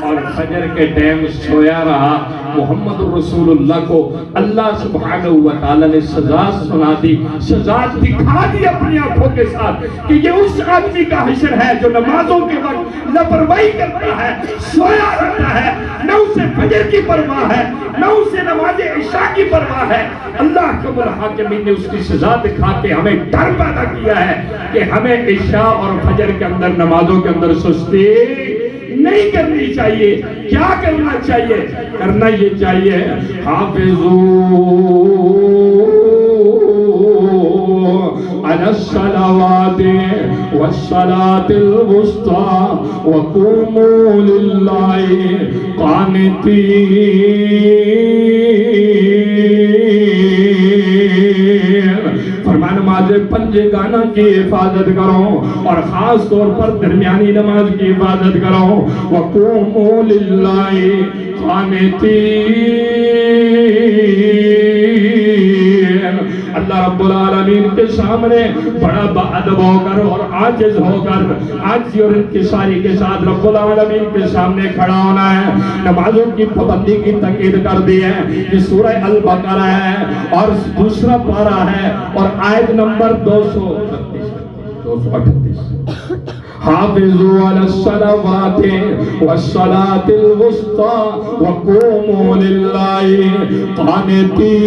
اور فجر کے ٹائم سویا رہا. محمد رسول اللہ کو اللہ سبحانہ وتعالی نے سزا سنا دی, سزا دکھا دی اپنی آنکھوں کے ساتھ کہ یہ اس آدمی کا حشر ہے جو نمازوں کے وقت لاپرواہی کرتا ہے, سویا رہتا ہے, نہ اسے فجر کی پرواہ ہے, نہ اسے نماز عشاء کی پرواہ ہے. اللہ رب العالمین نے اس کی سزا دکھا کے ہمیں ڈر پیدا کیا ہے کہ ہمیں عشاء اور فجر کے اندر نمازوں کے اندر سستی نہیں کرنی چاہیے. کیا کرنا چاہیے؟ کرنا یہ چاہیے حافظو علی الصلوات والصلاة الوسطى وقوموا للہ قانتین. فرمایا نماز پنج گانے فنا کی حفاظت کرو اور خاص طور پر درمیانی نماز کی حفاظت کرو. وَقُومُوا لِلَّهِ قَانِتِينَ. اللہ رب العالمین کے سامنے بڑا باادب ہو کر اور عاجز ہو کر عاجزی اور انکساری کے ساتھ رب العالمین کے سامنے کھڑا ہونا ہے. نمازوں کی پابندی کی تاکید کر دی ہے. یہ سورہ البقرہ ہے اور دوسرا پارہ ہے اور آیت نمبر 238. حافظوا علی الصلوات والصلاة الوسطى وقوموا للہ قانتین.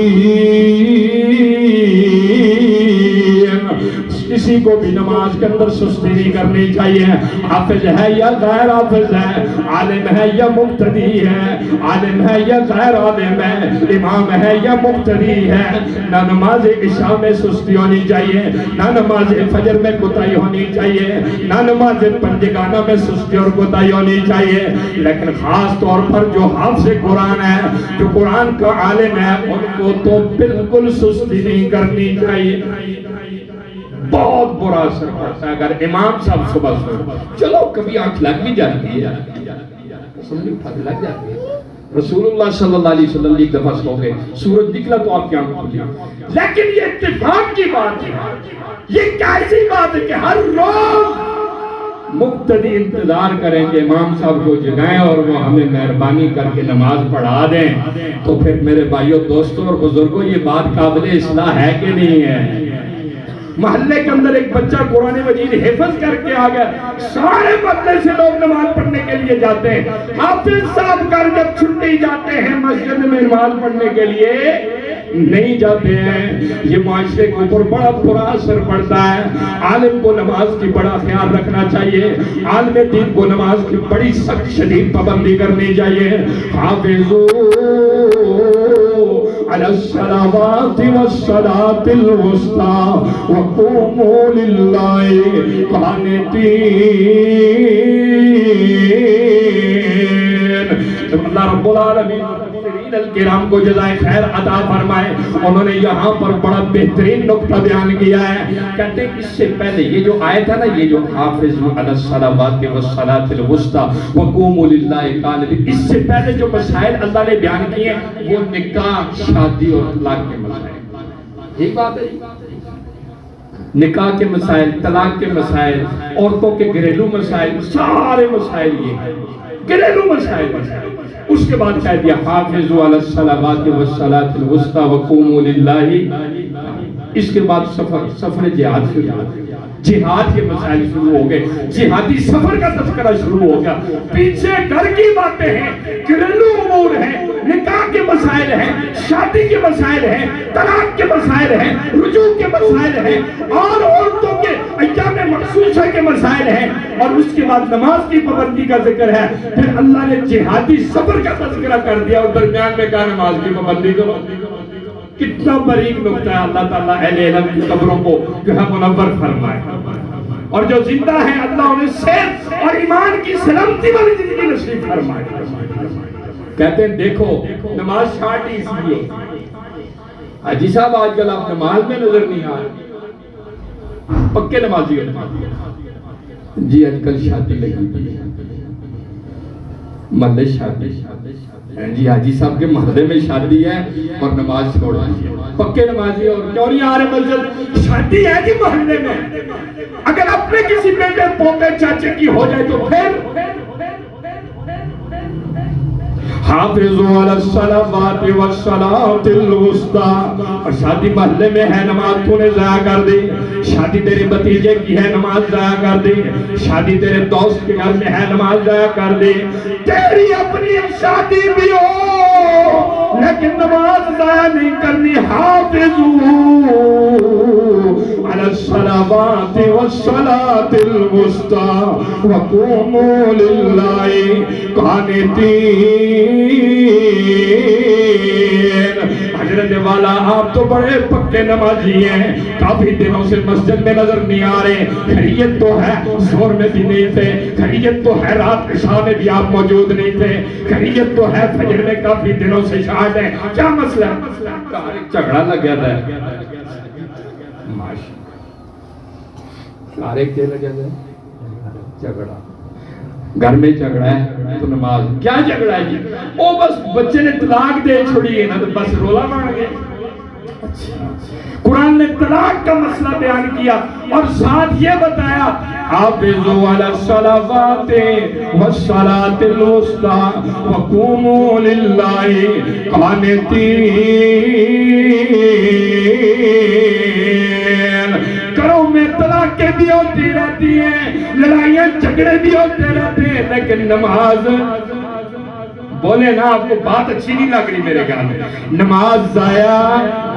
کسی کو بھی نماز کے اندر سستی نہیں کرنی چاہیے. حافظ ہے یا غیر حافظ ہے, عالم ہے یا مقتدی ہے, عالم ہے یا غیر عالم ہے, امام ہے یا مقتدی ہے, نہ نماز عشاء میں سستی ہونی چاہیے, نہ نماز فجر میں کوتاہی ہونی چاہیے, نہ نماز پنجگانہ میں سستی اور کوتاہی ہونی چاہیے. لیکن خاص طور پر جو حافظ قرآن ہے, جو قرآن کا عالم ہے, ان کو تو بالکل سستی نہیں کرنی چاہیے. بہت برا اثر پڑتا ہے اگر امام صاحب صبح چلو کبھی آنکھ لگ بھی جاتی ہے, لگ جاتی ہے. رسول اللہ صلی اللہ علیہ وسلم ایک دفعہ سو گئے, سورج نکلا تو آپ کی آنکھ کھلی. لیکن یہ اتفاق کی بات ہے, یہ کیسی بات ہے کہ ہر روز مقتدی انتظار کریں کہ امام صاحب کو جگائیں اور وہ ہمیں مہربانی کر کے نماز پڑھا دیں. تو پھر میرے بھائیوں, دوستوں اور بزرگوں, یہ بات قابل اصلاح ہے کہ نہیں ہے؟ محلے کے اندر ایک بچہ قرآن مجید حفظ کر کے آ گیا, سارے محلے سے لوگ نماز پڑھنے کے لیے جاتے ہیں. حافظ صاحب کر جب چھٹی جاتے ہیں مسجد میں نماز پڑھنے کے لیے نہیں جاتے ہیں. یہ معاشرے کے اوپر بڑا برا اثر پڑتا ہے. عالم کو نماز کی بڑا خیال رکھنا چاہیے, عالم دین کو نماز کی بڑی سخت شدید پابندی کرنی چاہیے. حافظوا علی الصلوات والصلاة الوسطى وقوموا للہ قانتین. اللہ رب العالمین الکرام کو جزائے خیر عطا فرمائے. انہوں نے یہاں پر بڑا بہترین نقطہ بیان کیا ہے. کہتے ہیں اس سے پہلے یہ جو آیت ہے نا, یہ جو حافظوا علی الصلوات والصلاة الوسطى وقوموا للہ قانتین, اس سے پہلے جو مسائل اللہ نے بیان کیے ہیں وہ نکاح, شادی اور طلاق کے مسائل. ایک بات ہے, نکاح کے مسائل, طلاق کے مسائل, عورتوں کے گھریلو مسائل, سارے مسائل یہ گھریلو مسائل. اس کے بعد کہہ دیا حافظوا علی الصلوات والصلاة الوسطى وقوموا للہ. اس کے بعد سفر جہاد شروع ہو گیا, جہاد کے مسائل شروع ہو گئے, جہادی سفر کا تذکرہ شروع ہو گیا. پیچھے گھر کی باتیں ہیں, گھریلو امور ہیں, نکاح کے مسائل ہیں, شادی کے مسائل ہیں, طلاق کے مسائل ہیں, رجوع کے مسائل ہیں, اور عورتوں کے ایام مخصوصہ کے مسائل ہیں, اور اس کے بعد نماز کی پابندی کا ذکر ہے. پھر اللہ نے جہادی سفر کا تذکرہ کر دیا اور درمیان میں کہا نماز کی پابندی کرو. کتنا باریک نقطہ ہے. اللہ تعالیٰ اہل علم کی قبروں کو جو ہے منور فرمائے, اور جو زندہ ہیں اللہ انہیں صحت اور ایمان کی سلامتی والی زندگی نصیب فرمائے. کہتے ہیں دیکھو نماز چھاٹ ہی اس لیے. حاجی صاحب آج کل آپ نماز میں نظر نہیں آ رہے, پکے نمازی ہو جی. آج کل شادی لگی محلے شادی جی, حاجی صاحب کے محلے میں شادی ہے اور نماز چھوڑ دی ہے. پکے نمازی اور کیوں نہیں آ رہے مسجد؟ شادی ہے جی محلے میں. اگر اپنے کسی بیٹے پوتے چاچے کی ہو جائے تو پھر حافظوا علی الصلوات والصلاة الوسطى. اور شادی محلے میں ہے, نماز تو نے ضائع کر دی. شادی تیرے بھتیجے کی ہے, نماز ضائع کر دی. شادی تیرے دوست کے گھر میں ہے, نماز ضائع کر دی. تیری اپنی شادی بھی ہو لیکن نماز ضائع نہیں کرنی. حافظوا علی الصلوات والصلاة الوسطى وقوموا للہ قانتین. حضرت والا آپ تو بڑے پکے نمازی ہیں, کافی دنوں سے مسجد میں نظر نہیں آ رہے. خیریت تو ہے, ظہر میں بھی نہیں تھے, خیریت تو ہے رات عشاء میں بھی آپ موجود نہیں تھے, خیریت تو ہے فجر میں کافی دنوں سے شاہد ہیں. کیا مسئلہ؟ جھگڑا لگ گیا تھا. سارے کیا لگے گئے جھگڑا گھر میں جھگڑا ہے تو نماز کیا جھگڑا ہے جی وہ بس بچے نے طلاق دے چھوڑی ہے نا تو بس رولا بن گیا قرآن نے طلاق کا مسئلہ بیان کیا اور ساتھ یہ بتایا حافظوا علی الصلوات والصلاة الوسطى وقوموا للہ قانتین کروں میں طلاقیں بھی ہوتی رہتی ہیں لڑائیاں جھگڑے بھی ہوتے رہتے ہیں لیکن نماز بولے نا آپ کو بات اچھی نہیں لگ رہی میرے گھر میں نماز ضائع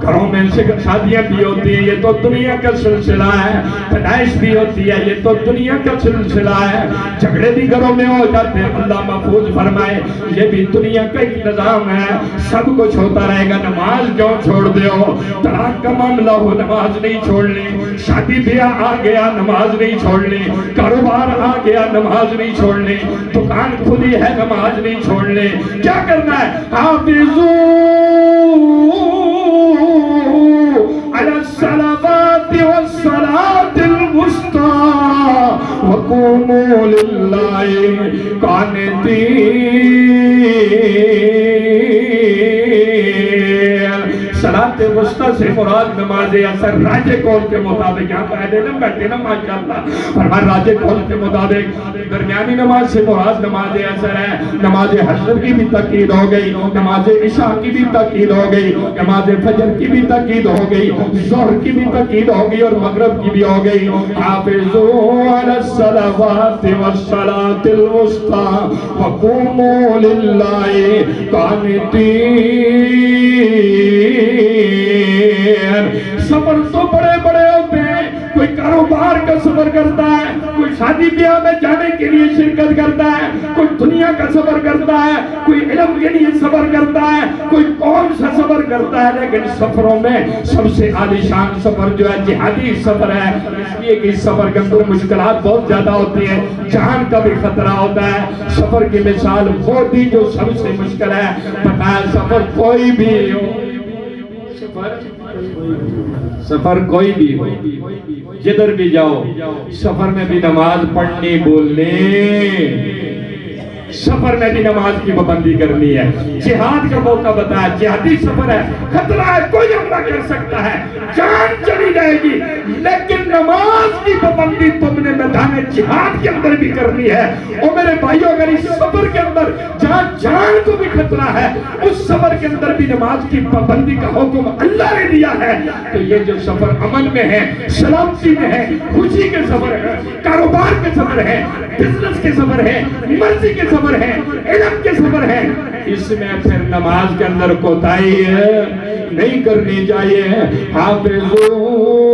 گھروں میں سے شادیاں بھی ہوتی ہیں یہ تو دنیا کا سلسلہ ہے پیدائش بھی ہوتی ہے یہ تو دنیا کا سلسلہ ہے جھگڑے بھی گھروں میں ہو جاتے ہیں اللہ محفوظ فرمائے یہ بھی دنیا کا ایک نظام ہے سب کچھ ہوتا رہے گا نماز کیوں چھوڑ دے ہو طلاق کا معاملہ ہو نماز نہیں چھوڑنی شادی بیاہ آ گیا نماز نہیں چھوڑنی کاروبار آ گیا نماز نہیں چھوڑنی دکان کھلی ہے نماز نہیں چھوڑنی کیا کرنا ہے على الصلوات والصلاة الوسطى وقوموا لله قانتين صلاة وسطی سے مراد نماز اثر راجہ قول کے مطابق یہاں پر ایڈے نم بیٹھے نا ماشاءاللہ فرمان راجہ قول کے مطابق درمیانی نماز سے مراد نماز اثر ہے نماز حشر کی بھی تاکید ہو گئی نماز عشاء کی بھی تاکید ہو گئی نماز فجر کی بھی تاکید ہو گئی ظہر کی بھی تاکید ہو گئی اور مغرب کی بھی ہو گئی حافظوا علی الصلوات والصلاة الوسطى وقوموا للہ قانتین سفر تو بڑے بڑے ہوتے ہیں کوئی کاروبار کا سفر کرتا ہے کوئی شادی بیاہ میں جانے کے لیے شرکت کرتا ہے کوئی دنیا کا سفر کرتا ہے کوئی علم کے لیے سفر کرتا ہے کوئی کون سا سفر کرتا ہے لیکن سفروں میں سب سے عالی شان سفر جو ہے جہادی سفر ہے اس لیے کہ اس سفر کے اندر مشکلات بہت زیادہ ہوتی ہیں جان کا بھی خطرہ ہوتا ہے سفر کی مثال وہ دی جو سب سے مشکل ہے بتایا سفر کوئی بھی ہو سفر کوئی بھی ہو جدھر بھی جاؤ سفر میں بھی نماز پڑھنی بولنی سفر میں بھی نماز کی پابندی کرنی ہے جہاد کا موقع بتایا جہادی سفر ہے خطرہ ہے کوئی حملہ کر سکتا ہے جان چلی جائے گی لیکن نماز کی پابندی تم نے میدان جہاد کے اندر بھی کرنی ہے اور میرے بھائیوں اگر اس سفر کے اندر جہاں جان کو بھی خطرہ ہے اس سفر کے اندر بھی نماز کی پابندی کا حکم اللہ نے دیا ہے تو یہ جو سفر امن میں ہے سلامتی میں ہے خوشی کے سفر ہے کاروبار کے سفر ہے بزنس کے سفر ہے مرضی کے سفر ہے علم کے سفر ہے اس میں پھر نماز کے اندر کوتاہی نہیں کرنی چاہیے حافظوا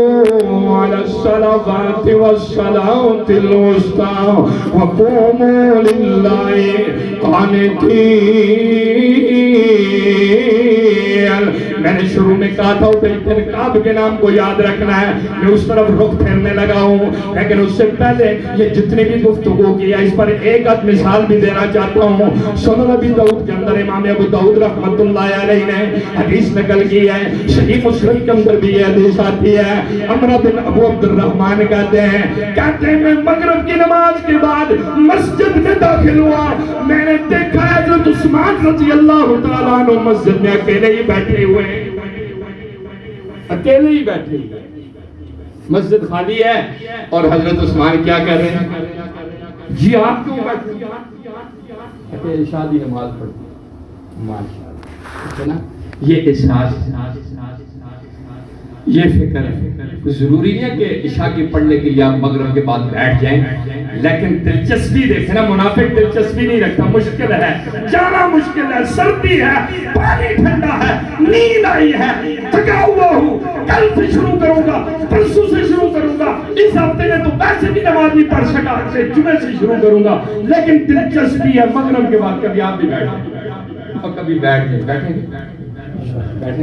علی الصلوات والصلاة الوسطى وقوموا للہ قانتین میں نے شروع میں کہا تھا بن کعب کے نام کو یاد رکھنا ہے میں اس طرف رخ پھیرنے لگا ہوں لیکن اس سے پہلے یہ جتنی بھی گفتگو کی ہے اس پر ایک آدھ مثال بھی دینا چاہتا ہوں سنن ابی داؤد کے اندر امام ابو داؤد رحمت اللہ علیہ نے حدیث نقل کی ہے صحیح مسلم کے اندر بھی یہ حدیث آتی ہے عمرو بن ابو عبد الرحمن کہتے ہیں میں مغرب کی نماز کے بعد مسجد میں داخل ہوا میں نے دیکھا ہے حضرت عثمان رضی اللہ تعالیٰ عنہ مسجد میں اکیلے ہی بیٹھے ہوئے اکیلے ہی بیٹھے مسجد خالی ہے اور حضرت عثمان کیا کر رہے ہیں جی آپ کیوں بیٹھے اکیلے شادی نماز پڑھتے ماشاءاللہ یہ احساس یہ فکر ہے ضروری نہیں ہے کہ عشاء کی پڑھنے کے لیے آپ مغرب کے بعد بیٹھ جائیں لیکن دلچسپی دیکھیں نا منافق دلچسپی نہیں رکھتا مشکل ہے جانا مشکل ہے سردی ہے پانی ٹھنڈا ہے نیند آئی ہے تھکا ہوا ہوں کل سے شروع کروں گا پرسوں سے شروع کروں گا اس ہفتے میں تو ویسے بھی نماز نہیں پڑھ سکا سے جمعے سے شروع کروں گا لیکن دلچسپی ہے مغرب کے بعد کبھی آپ بھی بیٹھیں اور کبھی بیٹھیں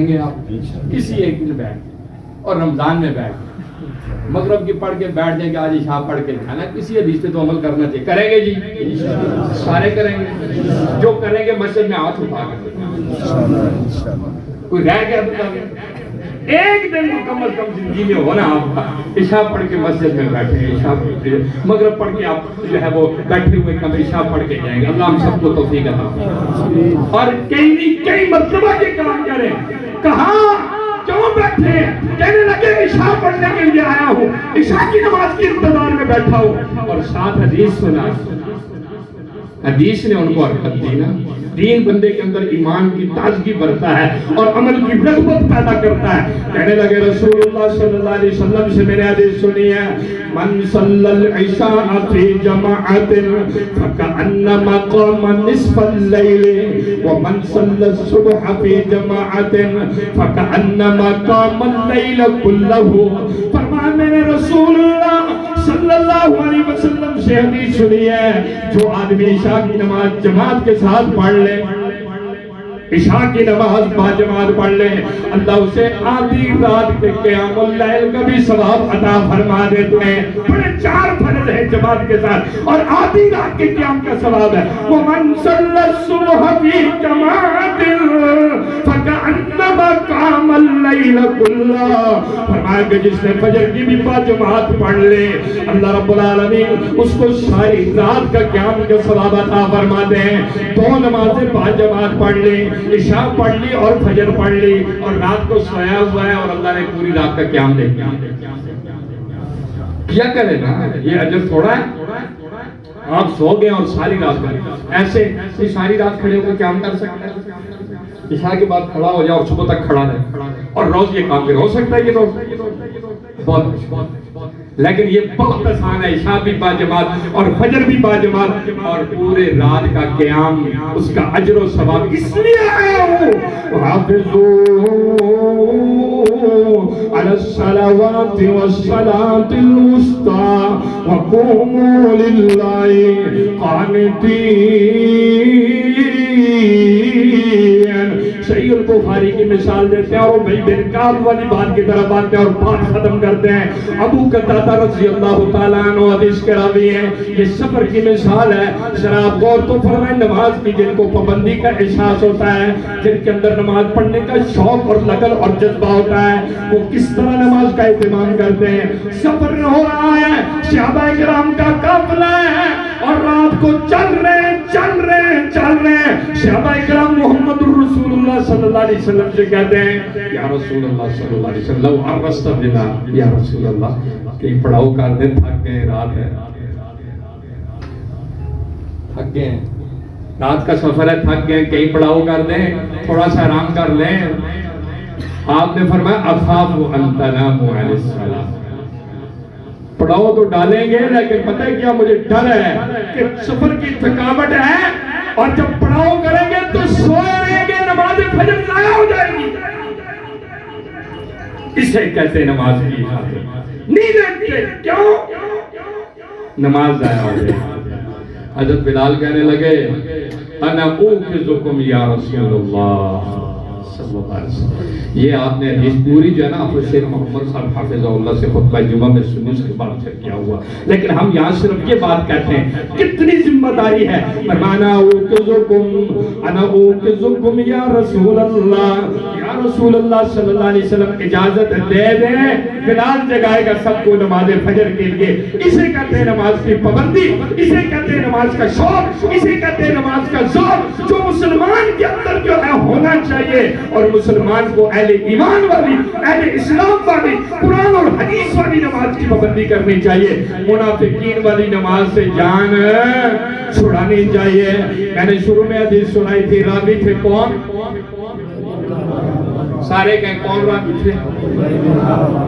گے آپ کسی ایک دن بیٹھ اور رمضان میں بیٹھ مغرب کی پڑھ کے بیٹھ جائیں کہ آج عشاء پڑھ کے کھانا کسی حدیث پہ تو عمل کرنا چاہیے کریں گے جی سارے کریں گے جو کریں گے مسجد میں ہاتھ اٹھا کر کوئی رہ گیا ایک دن کم از کم زندگی میں ہونا آپ کا عشاء پڑھ کے مسجد میں بیٹھے ہیں، عشاء مغرب پڑھ کے آپ جو ہے وہ بیٹھے ہوئے کم عشاء پڑھ کے جائیں گے. اللہ ہم سب کو توفیق عطا فرمائے. اور کئی مرتبہ یہ کام کریں. کہاں کیوں بیٹھے؟ کہنے لگے عشاء پڑھنے کے لیے آیا ہوں، عشاء کی نماز کی انتظار میں بیٹھا ہوں. اور ساتھ حدیث سنا، حدیث نے ان کو حرکت دی نا. دین بندے کے اندر ایمان کی تازگی بڑھتا ہے اور عمل کی رغبت پیدا کرتا ہے. کہنے لگے رسول اللہ صلی اللہ علیہ وسلم سے میں نے حدیث سنی ہے، من صلی العشاء فی جماعت فکأنما قام نصف اللیل ومن صلی الصبح فی جماعت فکأنما قام اللیل کلہ. فرمایا میں نے رسول اللہ صلی اللہ علیہ وسلم سے حدیث سنی ہے، جو آدمی عشاء کی نماز جماعت کے ساتھ پڑھ لے، عشاء کی نماز با جماعت پڑھ لے، اللہ اسے آدھی رات کے قیام اللیل کا بھی ثواب عطا فرما دیتے ہیں. بڑے 4 فرض ہیں جماعت کے ساتھ اور آدھی رات کے قیام کا ثواب ہے. وَمَنْ صَلَّى الصُّبْحَ فِي جَمَاعَةٍ فَكَأَنَّمَا قَامَ اللَّيْلَ كُلَّهُ. فرمایا کہ جس نے فجر کی بھی با جماعت پڑھ لے، اللہ رب العالمین اس کو ساری رات کا قیام کا ثواب عطا فرما دے. 2 نمازیں با جماعت پڑھ لیں، عشاء پڑھ لی اور فجر پڑھ لی، اور رات کو سویا ہوا ہے اور اللہ نے پوری رات کا قیام دے کیا کرے نا. یہ اجر تھوڑا ہے. آپ سو گئے اور ساری رات کریں، ایسے ساری رات کھڑے ہو کے قیام کر سکتے ہیں؟ عشاء کے بعد کھڑا ہو جاؤ اور صبح تک کھڑا رہے اور روز یہ کام کرے. ہو سکتا ہے یہ روز؟ بہت. لیکن یہ بہت آسان ہے. عشاء بھی با جماعت اور فجر بھی با جماعت اور پورے رات کا قیام، اس کا اجر و ثواب. اس لیے آیا ہوں حافظوا علی الصلوات والصلاة الوسطى وقوموا للہ قانتین. صحیح البخاری کی مثال دیتے ہیں اور بھائی بن کعب والی بات کی طرف آتے ہیں اور بات ختم کرتے ہیں. ابو قتادہ رضی اللہ تعالیٰ عنہ حدیث کے راوی ہیں. یہ سفر کی مثال ہے. ذرا آپ غور تو فرمائیں، نماز کی جن کو پابندی کا احساس ہوتا ہے، جن کے اندر نماز پڑھنے کا شوق اور لگن اور جذبہ ہوتا ہے، وہ کس طرح نماز کا اہتمام کرتے ہیں. سفر ہو رہا ہے، صحابہ کرام کا قافلہ ہے اور رات کو چل رہے ہیں. صحابہ کرام محمد الرسول اللہ صلی اللہ علیہ وسلم سے کہتے ہیں، یا رسول اللہ صلی اللہ علیہ وسلم لو عرست بنا، یا رسول اللہ کہیں پڑاؤ کر دیں، تھک گئے، رات ہے، تھک گئے، رات کا سفر ہے، تھک گئے، کہیں پڑاؤ کر دیں، تھوڑا سا آرام کر لیں. آپ نے فرمایا اخاف ان تناموا علی الصلاۃ. پڑاؤ تو ڈالیں گے لیکن پتہ ہے کیا مجھے ڈر ہے کہ سفر کی تھکاوٹ ہے اور جب پڑاؤ کریں گے تو سوئے رہیں گے، نماز فجر ضائع ہو جائے گی. اسے کہتے ہیں نماز کی حفاظت. نہیں دیکھتے کیوں؟ نماز ضائع ہو جائے. حضرت بلال کہنے لگے انا اوقظکم یا رسول اللہ صلی اللہ علیہ وسلم. یہ آپ نے حدیث پوری جو ہے نا حافظ شیخ محمد صاحب حافظہ اللہ سے خطبہ جمعہ میں سنی، اس کے بعد سے کیا ہوا، لیکن ہم یہاں صرف یہ بات کہتے ہیں. کتنی ذمہ داری ہے. فرمانا انا اوقظکم یا رسول اللہ، یا رسول اللہ صلی اللہ علیہ وسلم اجازت دے دیں، بلال جگائے گا سب کو نماز فجر کے لیے. اسے کہتے ہیں نماز کی پابندی، اسے کہتے ہیں نماز کا شوق، اسے کہتے ہیں نماز کا ذوق، جو مسلمان کے اندر جو ہے ہونا چاہیے. اور مسلمان کو اہل ایمان والی، اہل اسلام والی، قرآن اور حدیث والی نماز کی پابندی کرنی چاہیے. منافقین والی نماز سے جان چھڑانی چاہیے. میں نے شروع میں حدیث سنائی تھی، راوی تھے کون؟ سارے کہیں کون راوی تھے؟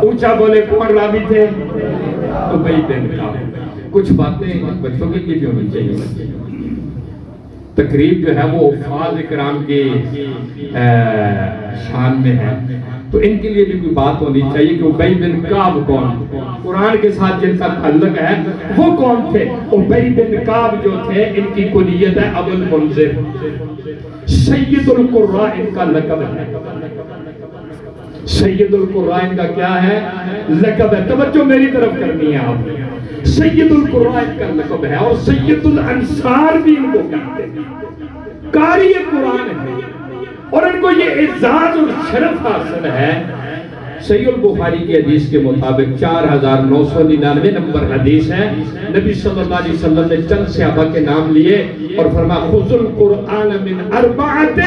اونچا بولے کون راوی تھے؟ ابی بن کعب. کچھ باتیں بچوں کے لیے بھی ہونی چاہیے. تقریب جو ہے وہ حفاظ کرام کی شان میں ہے، تو ان کے لیے بھی کوئی بات ہونی چاہیے کہ ابی بن کعب کون، قرآن کے ساتھ جن کا تعلق ہے وہ کون تھے. ابی بن کعب جو تھے ان کی کنیت ہے ابو المنذر. سید القراء ان کا لقب ہے. سید القراء ان کا کیا ہے؟ لقب ہے. توجہ میری طرف کرنی ہے آپ نے. سید القراء ان کا لقب ہے اور سید الانصار بھی ان کو کہتے ہیں. قاری قرآن ہے اور ان کو یہ اعزاز اور شرف حاصل ہے صحیح البخاری کی حدیث کے مطابق 4999 نمبر حدیث ہے. نبی صلی اللہ علیہ وسلم نے چند صحابہ کے نام لیے اور فرمایا خذ القرآن من اربعۃ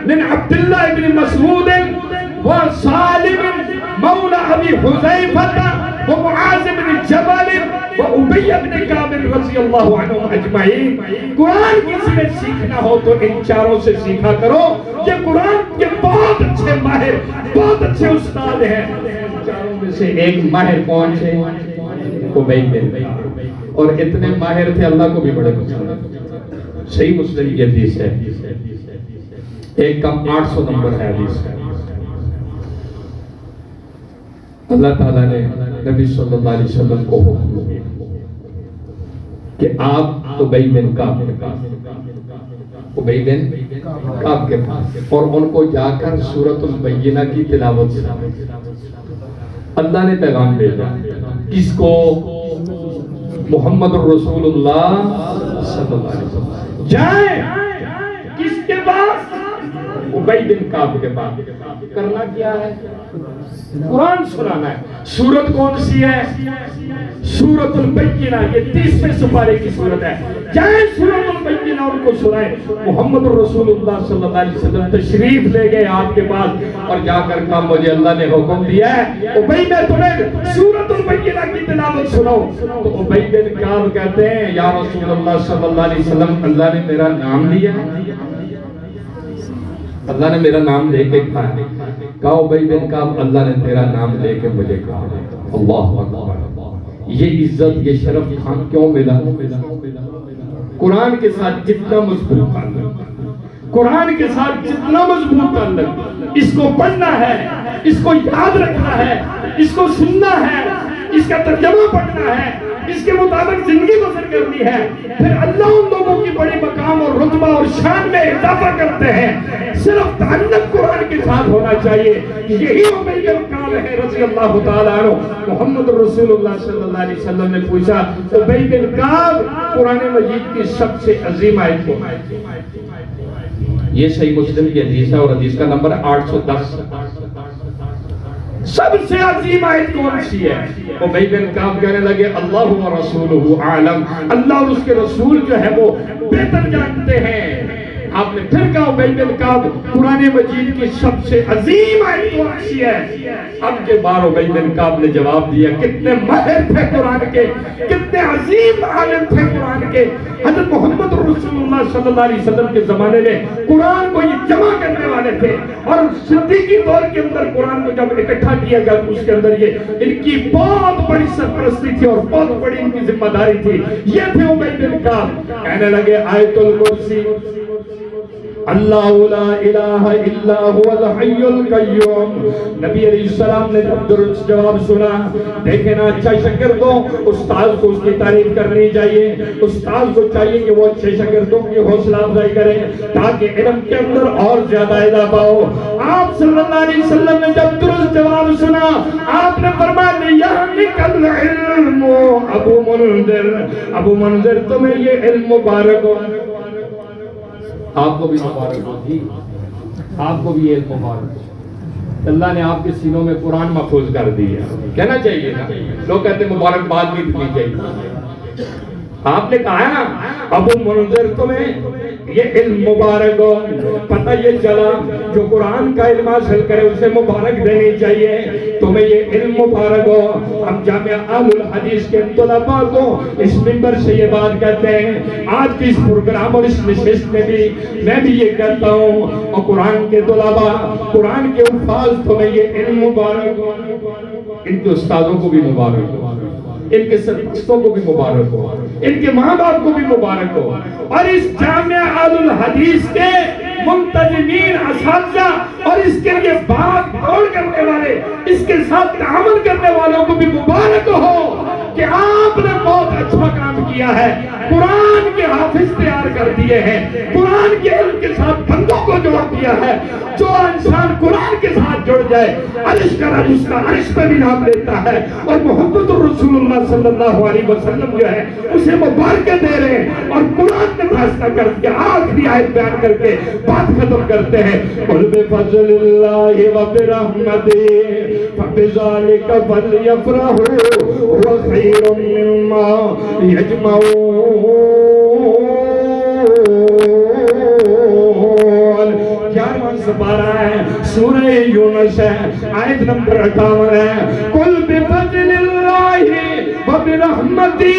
من عبداللہ ابن مسعود وسالم مولى ابی حذیفہ ومعاذ بن جبل وابی بن کعب رضی اللہ عنہم اجمعین. قرآن کسی نے سیکھنا ہو تو ان چاروں سے سیکھا کرو. یہ قرآن کے بہت اچھے ماہر، بہت اچھے استاد ہیں. ان چاروں میں سے ایک ماہر کون تھے؟ ابی بن کعب. اور اتنے ماہر تھے اللہ کو بھی بڑے پسند. صحیح مسلم کی حدیث ہے، ایک کم 800 نمبر ہے حدیث. اللہ تعالیٰ نے نبی صلی اللہ علیہ وسلم کو حکم دیا کہ آپ ابی بن کعب کے پاس اور ان کو جا کر سورۃ البینہ کی تلاوت سے. اللہ نے پیغام بھیجا کس کو؟ محمد الرسول اللہ صلی اللہ علیہ وسلم جائیں کس کے پاس؟ ابی بن کعب کے پاس. کرنا کیا ہے؟ قرآن سنانا ہے. سورت کون سی ہے؟ سورۃ البینہ. یہ 30ویں سپارے کی سورت ہے. جائیں سورۃ البینہ ان کو سنائیں. محمد الرسول اللہ صلی اللہ علیہ وسلم تشریف لے گئے آپ کے پاس اور جا کر کہا مجھے اللہ نے حکم دیا ہے ابی میں تمہیں سورۃ البینہ کی تلاوت سناؤ. تو ابی بن کعب کہتے ہیں یا رسول اللہ صلی اللہ علیہ وسلم اللہ نے میرا نام لیا ہے. اللہ نے میرا نام لے کے کہا. کہا ابی بن کعب اللہ نے تیرا نام لے کے مجھے کہا. اللہ اکبر. یہ عزت یہ شرف کیوں ملا؟ قرآن کے ساتھ جتنا مضبوط تعلق، قرآن کے ساتھ جتنا مضبوط تعلق، اس کو پڑھنا ہے، اس کو یاد رکھنا ہے، اس کو سننا ہے، اس کا ترجمہ پڑھنا ہے، اس کے مطابق زندگی بسر کرنی ہے. پھر اللہ ان لوگوں کی بڑی مقام اور رتبہ اور شان میں اضافہ کرتے ہیں. صرف تعلق قرآن کے ساتھ ہونا چاہیے. یہی ابی بن کعب ہے رضی اللہ تعالیٰ عنہ. محمد رسول اللہ صلی اللہ علیہ وسلم نے پوچھا ابی بن کعب قرآن مجید کی سب سے عظیم آیت کون ہے؟ یہ صحیح مسلم کی حدیث ہے اور حدیث کا نمبر 810. سب سے عظیم آیت کون سی ہے؟ ابی بن کعب کہنے لگے اللہ و رسولہ عالم. اللہ اور اس کے رسول جو ہے وہ بہتر جانتے ہیں. آپ نے پھر کہا ابی بن کعب قرآن مجید کی سب سے عظیم آیت کون سی ہے؟ اب کے بار ابی بن کعب نے جواب دیا. کتنے ماہر تھے قرآن کے، کتنے عظیم عالم تھے قرآن کے. حضرت محمد رسول اللہ صلی اللہ علیہ وسلم کے زمانے میں قرآن کو یہ جمع کرنے والے تھے اور صدیقی دور کے اندر قرآن کو جب اکٹھا کیا گیا تو اس کے اندر یہ ان کی بہت بڑی سرپرستی تھی اور بہت بڑی ان کی ذمہ داری تھی. یہ تھے ابی بن کعب. کہنے لگے آیت الکرسی اللہ لا الہ الا هو الحی القیوم. نبی علیہ السلام نے جب درست جواب سنا، دیکھیں نا اچھا شاگردوں، استاذ کو اس کی تعریف کرنی چاہیے. استاذ کو چاہیے کہ وہ اچھے شاگردوں کی حوصلہ افزائی کرے تاکہ علم کے اندر اور زیادہ اضافہ ہو. آپ صلی اللہ علیہ وسلم نے جب درست جواب سنا، آپ نے فرمایا یعنک العلم ابو منذر. ابو منذر تمہیں یہ علم مبارک ہو. آپ کو بھی مبارک ہو جی، آپ کو بھی یہ علم مبارک ہو. اللہ نے آپ کے سینوں میں قرآن محفوظ کر دیا. کہنا چاہیے نا. لوگ کہتے ہیں مبارکباد بھی دینی چاہیے. آپ نے کہا ہے نا ابو منذر تمہیں یہ علم مبارک ہو. پتہ یہ چلا جو قرآن کا علم حاصل کرے اسے مبارک دینی چاہیے. تمہیں یہ علم مبارک ہو. ہم جامعہ اہل الحدیث کے طلباء کو اس منبر سے یہ بات کہتے ہیں. آج کی اس پروگرام اور اس نشست میں بھی میں بھی یہ کہتا ہوں اور قرآن کے طلباء، قرآن کے الفاظ تمہیں یہ علم مبارک ہو. ان کے استاذوں کو بھی مبارک ہو، ان کے سرپرستوں کو بھی مبارک ہو، ان کے ماں باپ کو بھی مبارک ہو، اور اس جامعہ اہل الحدیث کے منتظمین اساتذہ اور اس کے لیے بات توڑ کرنے والے، اس کے ساتھ تعامل کرنے والوں کو بھی مبارک ہو کہ آپ نے بہت اچھا کام کیا ہے. قرآن کے حافظ تیار کر دیے ہیں، قرآن کے علم کے ساتھ بندوں کو جوڑ دیا ہے. جو انسان قرآن کے ساتھ جڑ جائے، عرش کا رب اس کا عرش پہ بھی نام لیتا ہے، اور محمد الرسول اللہ صلی اللہ علیہ وسلم جو ہے اسے مبارکہ دے رہے ہیں، اور قرآن نے فیصلہ کر کے آخری آیت بیان کر کے بات ختم کرتے ہیں، قُلْ بِفَضْلِ اللَّهِ وَبِرَحْمَتِهِ فَبِذَلِكَ فَلْيَفْرَحُوا هُوَ خَيْرٌ مِّمَّا يَجْمَعُونَ۔ 11واں سپارہ ہے، سورہ یونس ہے، آیت نمبر 58 ہے، قُلْ بِفَضْلِ اللَّهِ وَبِرَحْمَتِهِ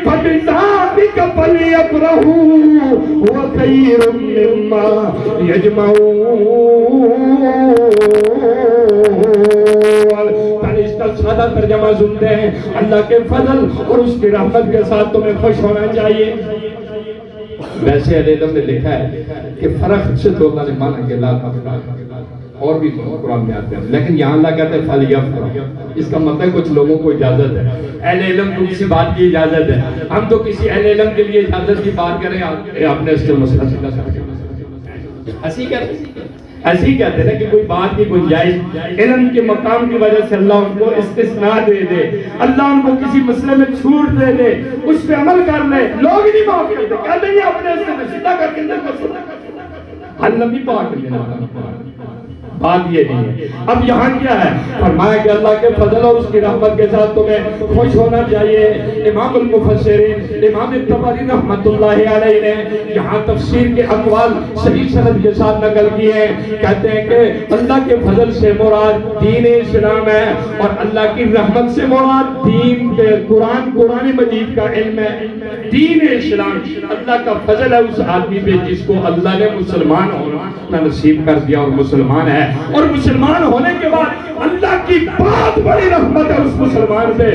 فَبِذَلِكَ فَلْيَفْرَحُوا هُوَ خَيْرٌ مِّمَّا يَجْمَعُونَ۔ اس کا سادہ ترجمہ سنتے ہیں، اللہ کے فضل اور اس کی رحمت کے ساتھ تمہیں خوش ہونا چاہیے۔ ویسے علیہ علم نے لکھا ہے کہ فرق سے تو اللہ نے مانا کہ لا تفرح، اور بھی قرآن میں آتے ہیں، لیکن یہاں اللہ کہتے ہیں فَلْيَفْرَحُوا، اس کا مطلب کچھ لوگوں کو اجازت ہے، اہل علم کو کسی بات کی اجازت ہے، ہم تو کسی اہل علم کے لیے اجازت کی بات کریں، آپ نے اس کے مسئلہ سکھا سکتے ایسی کہتے ہیں کہ کوئی بات کی گنجائش علم کے مقام کی وجہ سے اللہ ان کو استثناء دے دے، اللہ ان کو کسی مسئلے میں چھوٹ دے دے، اس پہ عمل کر لے، لوگ نہیں معاف کرتے، کہتے ہیں اپنے سے سیدھا کر کے اندر کو سیدھا اللہ بھی پاک دینا، بات یہ نہیں ہے۔ اب یہاں کیا ہے؟ فرمایا کہ اللہ کے فضل اور اس کی رحمت کے ساتھ تمہیں خوش ہونا چاہیے۔ امام المفسرین امام طبری رحمت اللہ علیہ نے یہاں تفسیر کے اقوال صحیح سند کے ساتھ نقل کیے ہیں، کہتے ہیں کہ اللہ کے فضل سے مراد دین اسلام ہے، اور اللہ کی رحمت سے مراد دین کے قرآن مجید کا علم ہے۔ دین اسلام اللہ کا فضل ہے اس آدمی پہ جس کو اللہ نے مسلمان ہونا نصیب کر دیا اور مسلمان ہے، اور مسلمان ہونے کے بعد اللہ کی بہت بڑی رحمت ہے اس مسلمان پہ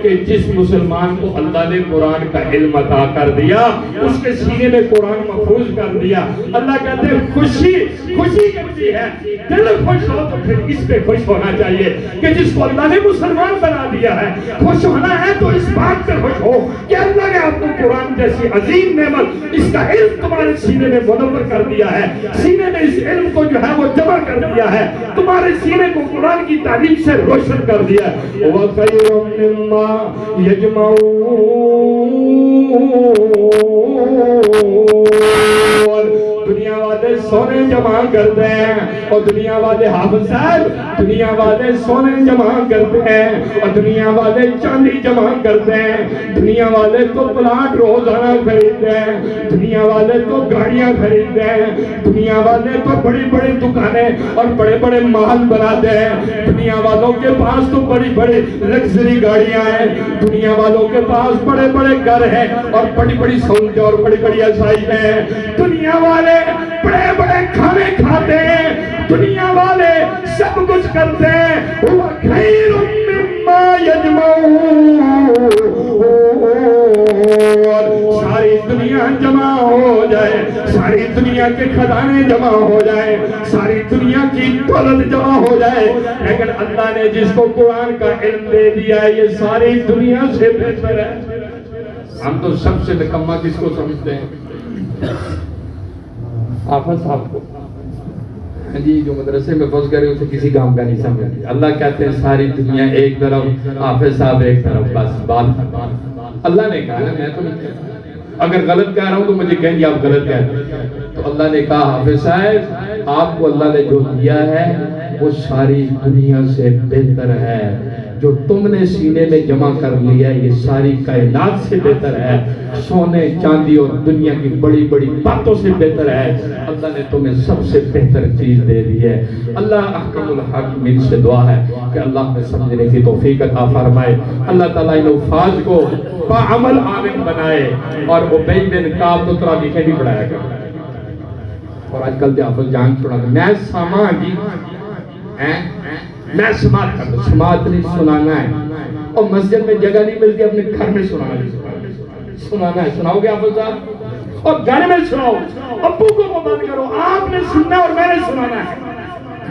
کہ جس مسلمان کو اللہ نے قرآن کا علم عطا کر دیا، اس کے سینے میں قرآن محفوظ کر دیا۔ اللہ کہتے ہیں خوشی کرتی ہے، دل خوش ہو تو پھر اس پہ خوش ہونا چاہیے کہ جس کو اللہ نے مسلمان بنا دیا ہے۔ خوش ہونا ہے تو اس بات پہ خوش ہو کہ اللہ نے آپ کو قرآن جیسی عظیم نعمت، اس کا علم تمہارے سینے میں منور کر دیا ہے، سینے میں اس علم کو جو ہے وہ جمع کر دیا ہے، تمہارے سینے کو قرآن کی تعلیم سے روشن کر دیا ہے۔ وَخَيْرٌ مِّمَّا يَجْمَعُونَ۔ دنیا والے سونے جمع کرتے ہیں، اور دنیا والے حافظ صاحب دنیا والے سونے جمع کرتے ہیں، اور دنیا والے چاندی جمع کرتے ہیں، دنیا والے تو پلاٹ روزانہ خریدتے ہیں، دنیا والے تو گاڑیاں خریدتے ہیں، دنیا والے تو بڑی بڑی دکانیں اور بڑے بڑے محل بناتے ہیں، دنیا والوں کے پاس تو بڑی بڑی لگژری گاڑیاں ہیں، دنیا والوں کے پاس بڑے بڑے گھر ہیں اور بڑی بڑی سہولتیں اور بڑی بڑی آسائشیں ہیں، دنیا والے بڑے بڑے کھانے کھاتے ہیں، دنیا والے سب کچھ کرتے ہیں۔ هُوَ خَيْرٌ مِّمَّا يَجْمَعُونَ۔ ساری دنیا جمع ہو جائے، ساری دنیا کے خزانے جمع ہو جائیں، ساری دنیا کی دولت جمع ہو جائے، لیکن اللہ نے جس کو قرآن کا علم دے دیا ہے یہ ساری دنیا سے بہتر ہے۔ ہم تو سب سے نکما کس کو سمجھتے ہیں؟ حافظ صاحب کو، جی جو مدرسے میں پھنس گئے اسے کسی کام کا نہیں سمجھتے۔ اللہ کہتے ہیں ساری دنیا ایک طرف، حافظ صاحب ایک طرف، بس بات اللہ نے کہا ہے، میں تو نہیں کہتا۔ اگر غلط کہہ رہا ہوں تو مجھے کہیں گے آپ غلط کہہ رہے ہیں۔ تو اللہ نے کہا حافظ صاحب آپ کو اللہ نے جو دیا ہے وہ ساری دنیا سے بہتر ہے، جو تم نے سینے میں جمع کر لیا ہے یہ ساری کائنات سے بہتر ہے، سونے چاندی اور دنیا کی بڑی بڑی باتوں سے بہتر ہے۔ اللہ نے تمہیں سب سے بہتر چیز دے دی ہے۔ اللہ احکم الحاکمین سے دعا ہے کہ اللہ ہمیں سمجھنے کی توفیق عطا فرمائے۔ اللہ تعالیٰ ان حفاظ کو بعمل عامل بنائے، اور عبی بن کعب تو تراویحیں بھی پڑھایا کرتا ہے، اور آج کل حافظ جان چھوڑا میں سامان جی میں سماعت کر دوں، سماعت نہیں سنانا ہے، اور مسجد میں جگہ نہیں ملتی اپنے گھر میں سنانا ہے۔ سناؤ گے حافظ صاحب؟ اور گھر میں سناؤ، ابو کو بند کرو، آپ نے سننا اور میں نے سنانا ہے۔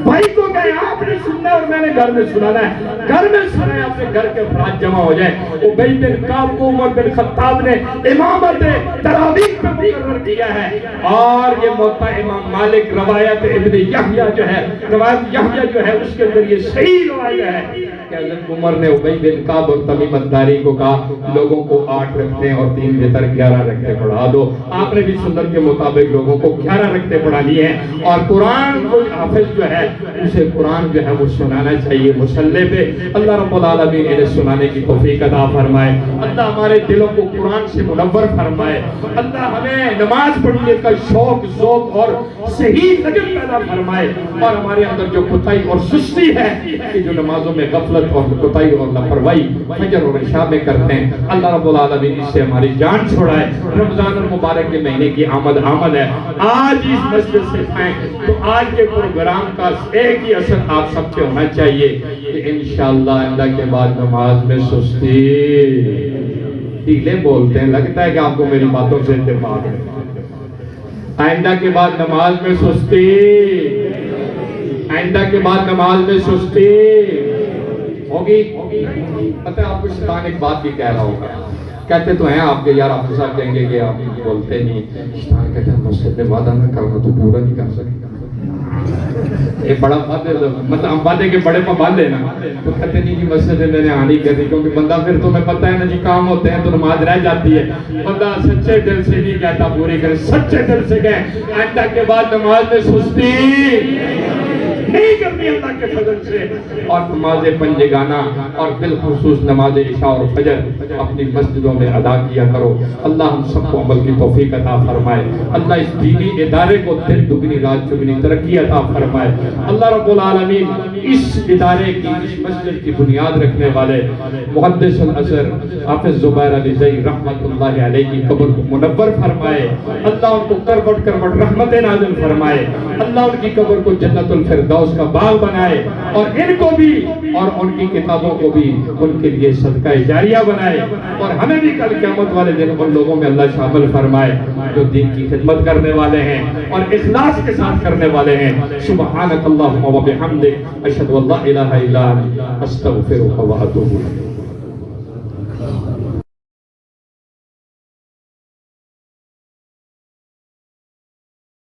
بھائی کو کہے آپ نے سننا اور میں نے گھر میں سنانا ہے، گھر میں سنائے، اپنے گھر کے افراد جمع ہو جائیں۔ ابی بن کعب کو عمر بن خطاب نے امامت تراویح پہ مقرر کیا ہے، اور یہ موطا امام مالک روایت ابن یحییٰ جو ہے، روایت یحییٰ جو ہے اس کے اندر یہ صحیح روایت ہے کہ حضرت عمر نے ابی بن کعب اور تمیم الداری کو کہا لوگوں کو 8 رکھتے اور 3 بہتر 11 رکھتے پڑھا دو۔ آپ نے بھی سنت کے مطابق لوگوں کو 11 رکھتے پڑھا لیے ہیں، اور قرآن کو حافظ جو ہے اسے قرآن جو ہے وہ سنانا چاہیے مصلی پہ۔ اللہ رب العالمین انہیں سنانے کی توفیق عطا فرمائے، اللہ ہمارے دلوں کو قرآن سے منور فرمائے، اللہ ہمیں نماز پڑھنے کا شوق ذوق اور صحیح لگن پیدا فرمائے، اور ہمارے اندر جو کوتاہی اور سستی ہے کہ جو نمازوں میں غفلت اور کوتاہی اور لاپرواہی فجر اور عشاء میں کرتے ہیں، اللہ رب العالمین اس سے ہماری جان چھوڑائے۔ رمضان المبارک کے مہینے کی آمد ہے، آج اس مسجد سے کھائیں تو آج کے پروگرام کا ایک ہی اثر آپ سب پہ ہونا چاہیے کہ انشاءاللہ آئندہ کے بعد نماز میں سستی، ڈھیلے بولتے ہیں، لگتا ہے کہ آپ کو میری باتوں سے اتفاق ہے، آئندہ کے بعد نماز میں سستی، آئندہ کے بعد نماز میں سستی ہوگی۔ پتہ ہے آپ کو شیطان ایک بات بھی کہہ رہا ہوگا، کہتے تو ہیں آپ کے یار آپ کے ساتھ کہیں گے کہ آپ بولتے نہیں، شیطان کہتے ہیں مسجد میں وعدہ نہ کرنا تو پورا نہیں کر سکتا، یہ بڑا وعدے، مطلب ہم وعدے کے بڑے پہ باندھ لینا تو کہتے نہیں جی مسجد میں نے آنی کرنی، کیونکہ بندہ پھر تمہیں پتہ ہے نا جی کام ہوتے ہیں تو نماز رہ جاتی ہے، بندہ سچے دل سے نہیں کہتا پوری کرے، سچے دل سے کہیں آئندہ کے بعد نماز میں سستی نہیں کرنی اللہ کے فضل سے، اور نماز پنجگانہ اور بالخصوص نماز عشاء اور فجر اپنی مسجدوں میں ادا کیا کرو۔ اللہ ہم سب کو عمل کی توفیق عطا فرمائے، اللہ اس دینی ادارے کو دن دگنی رات چگنی ترقی عطا فرمائے۔ اللہ رب العالمین اس ادارے کی، اس مسجد کی بنیاد رکھنے والے محدث الازہر حافظ زبیر علی زئی رحمت اللہ علیہ کی قبر کو منور فرمائے، اللہ ان کو کروٹ کروٹ رحمت نازل فرمائے، اللہ ان کی قبر کو جنت الفردوس کا باغ بنائے، اور ان کو بھی اور ان کی کتابوں کو بھی ان کے لیے صدقہ جاریہ بنائے، اور ہمیں بھی کل قیامت والے دن ان لوگوں میں اللہ شامل فرمائے جو دین کی خدمت کرنے والے ہیں اور اخلاص کے ساتھ کرنے والے ہیں۔ سبحانک اللہم و بحمدک، اشہد ان لا الہ الا انت، استغفرک و اتوب الیک۔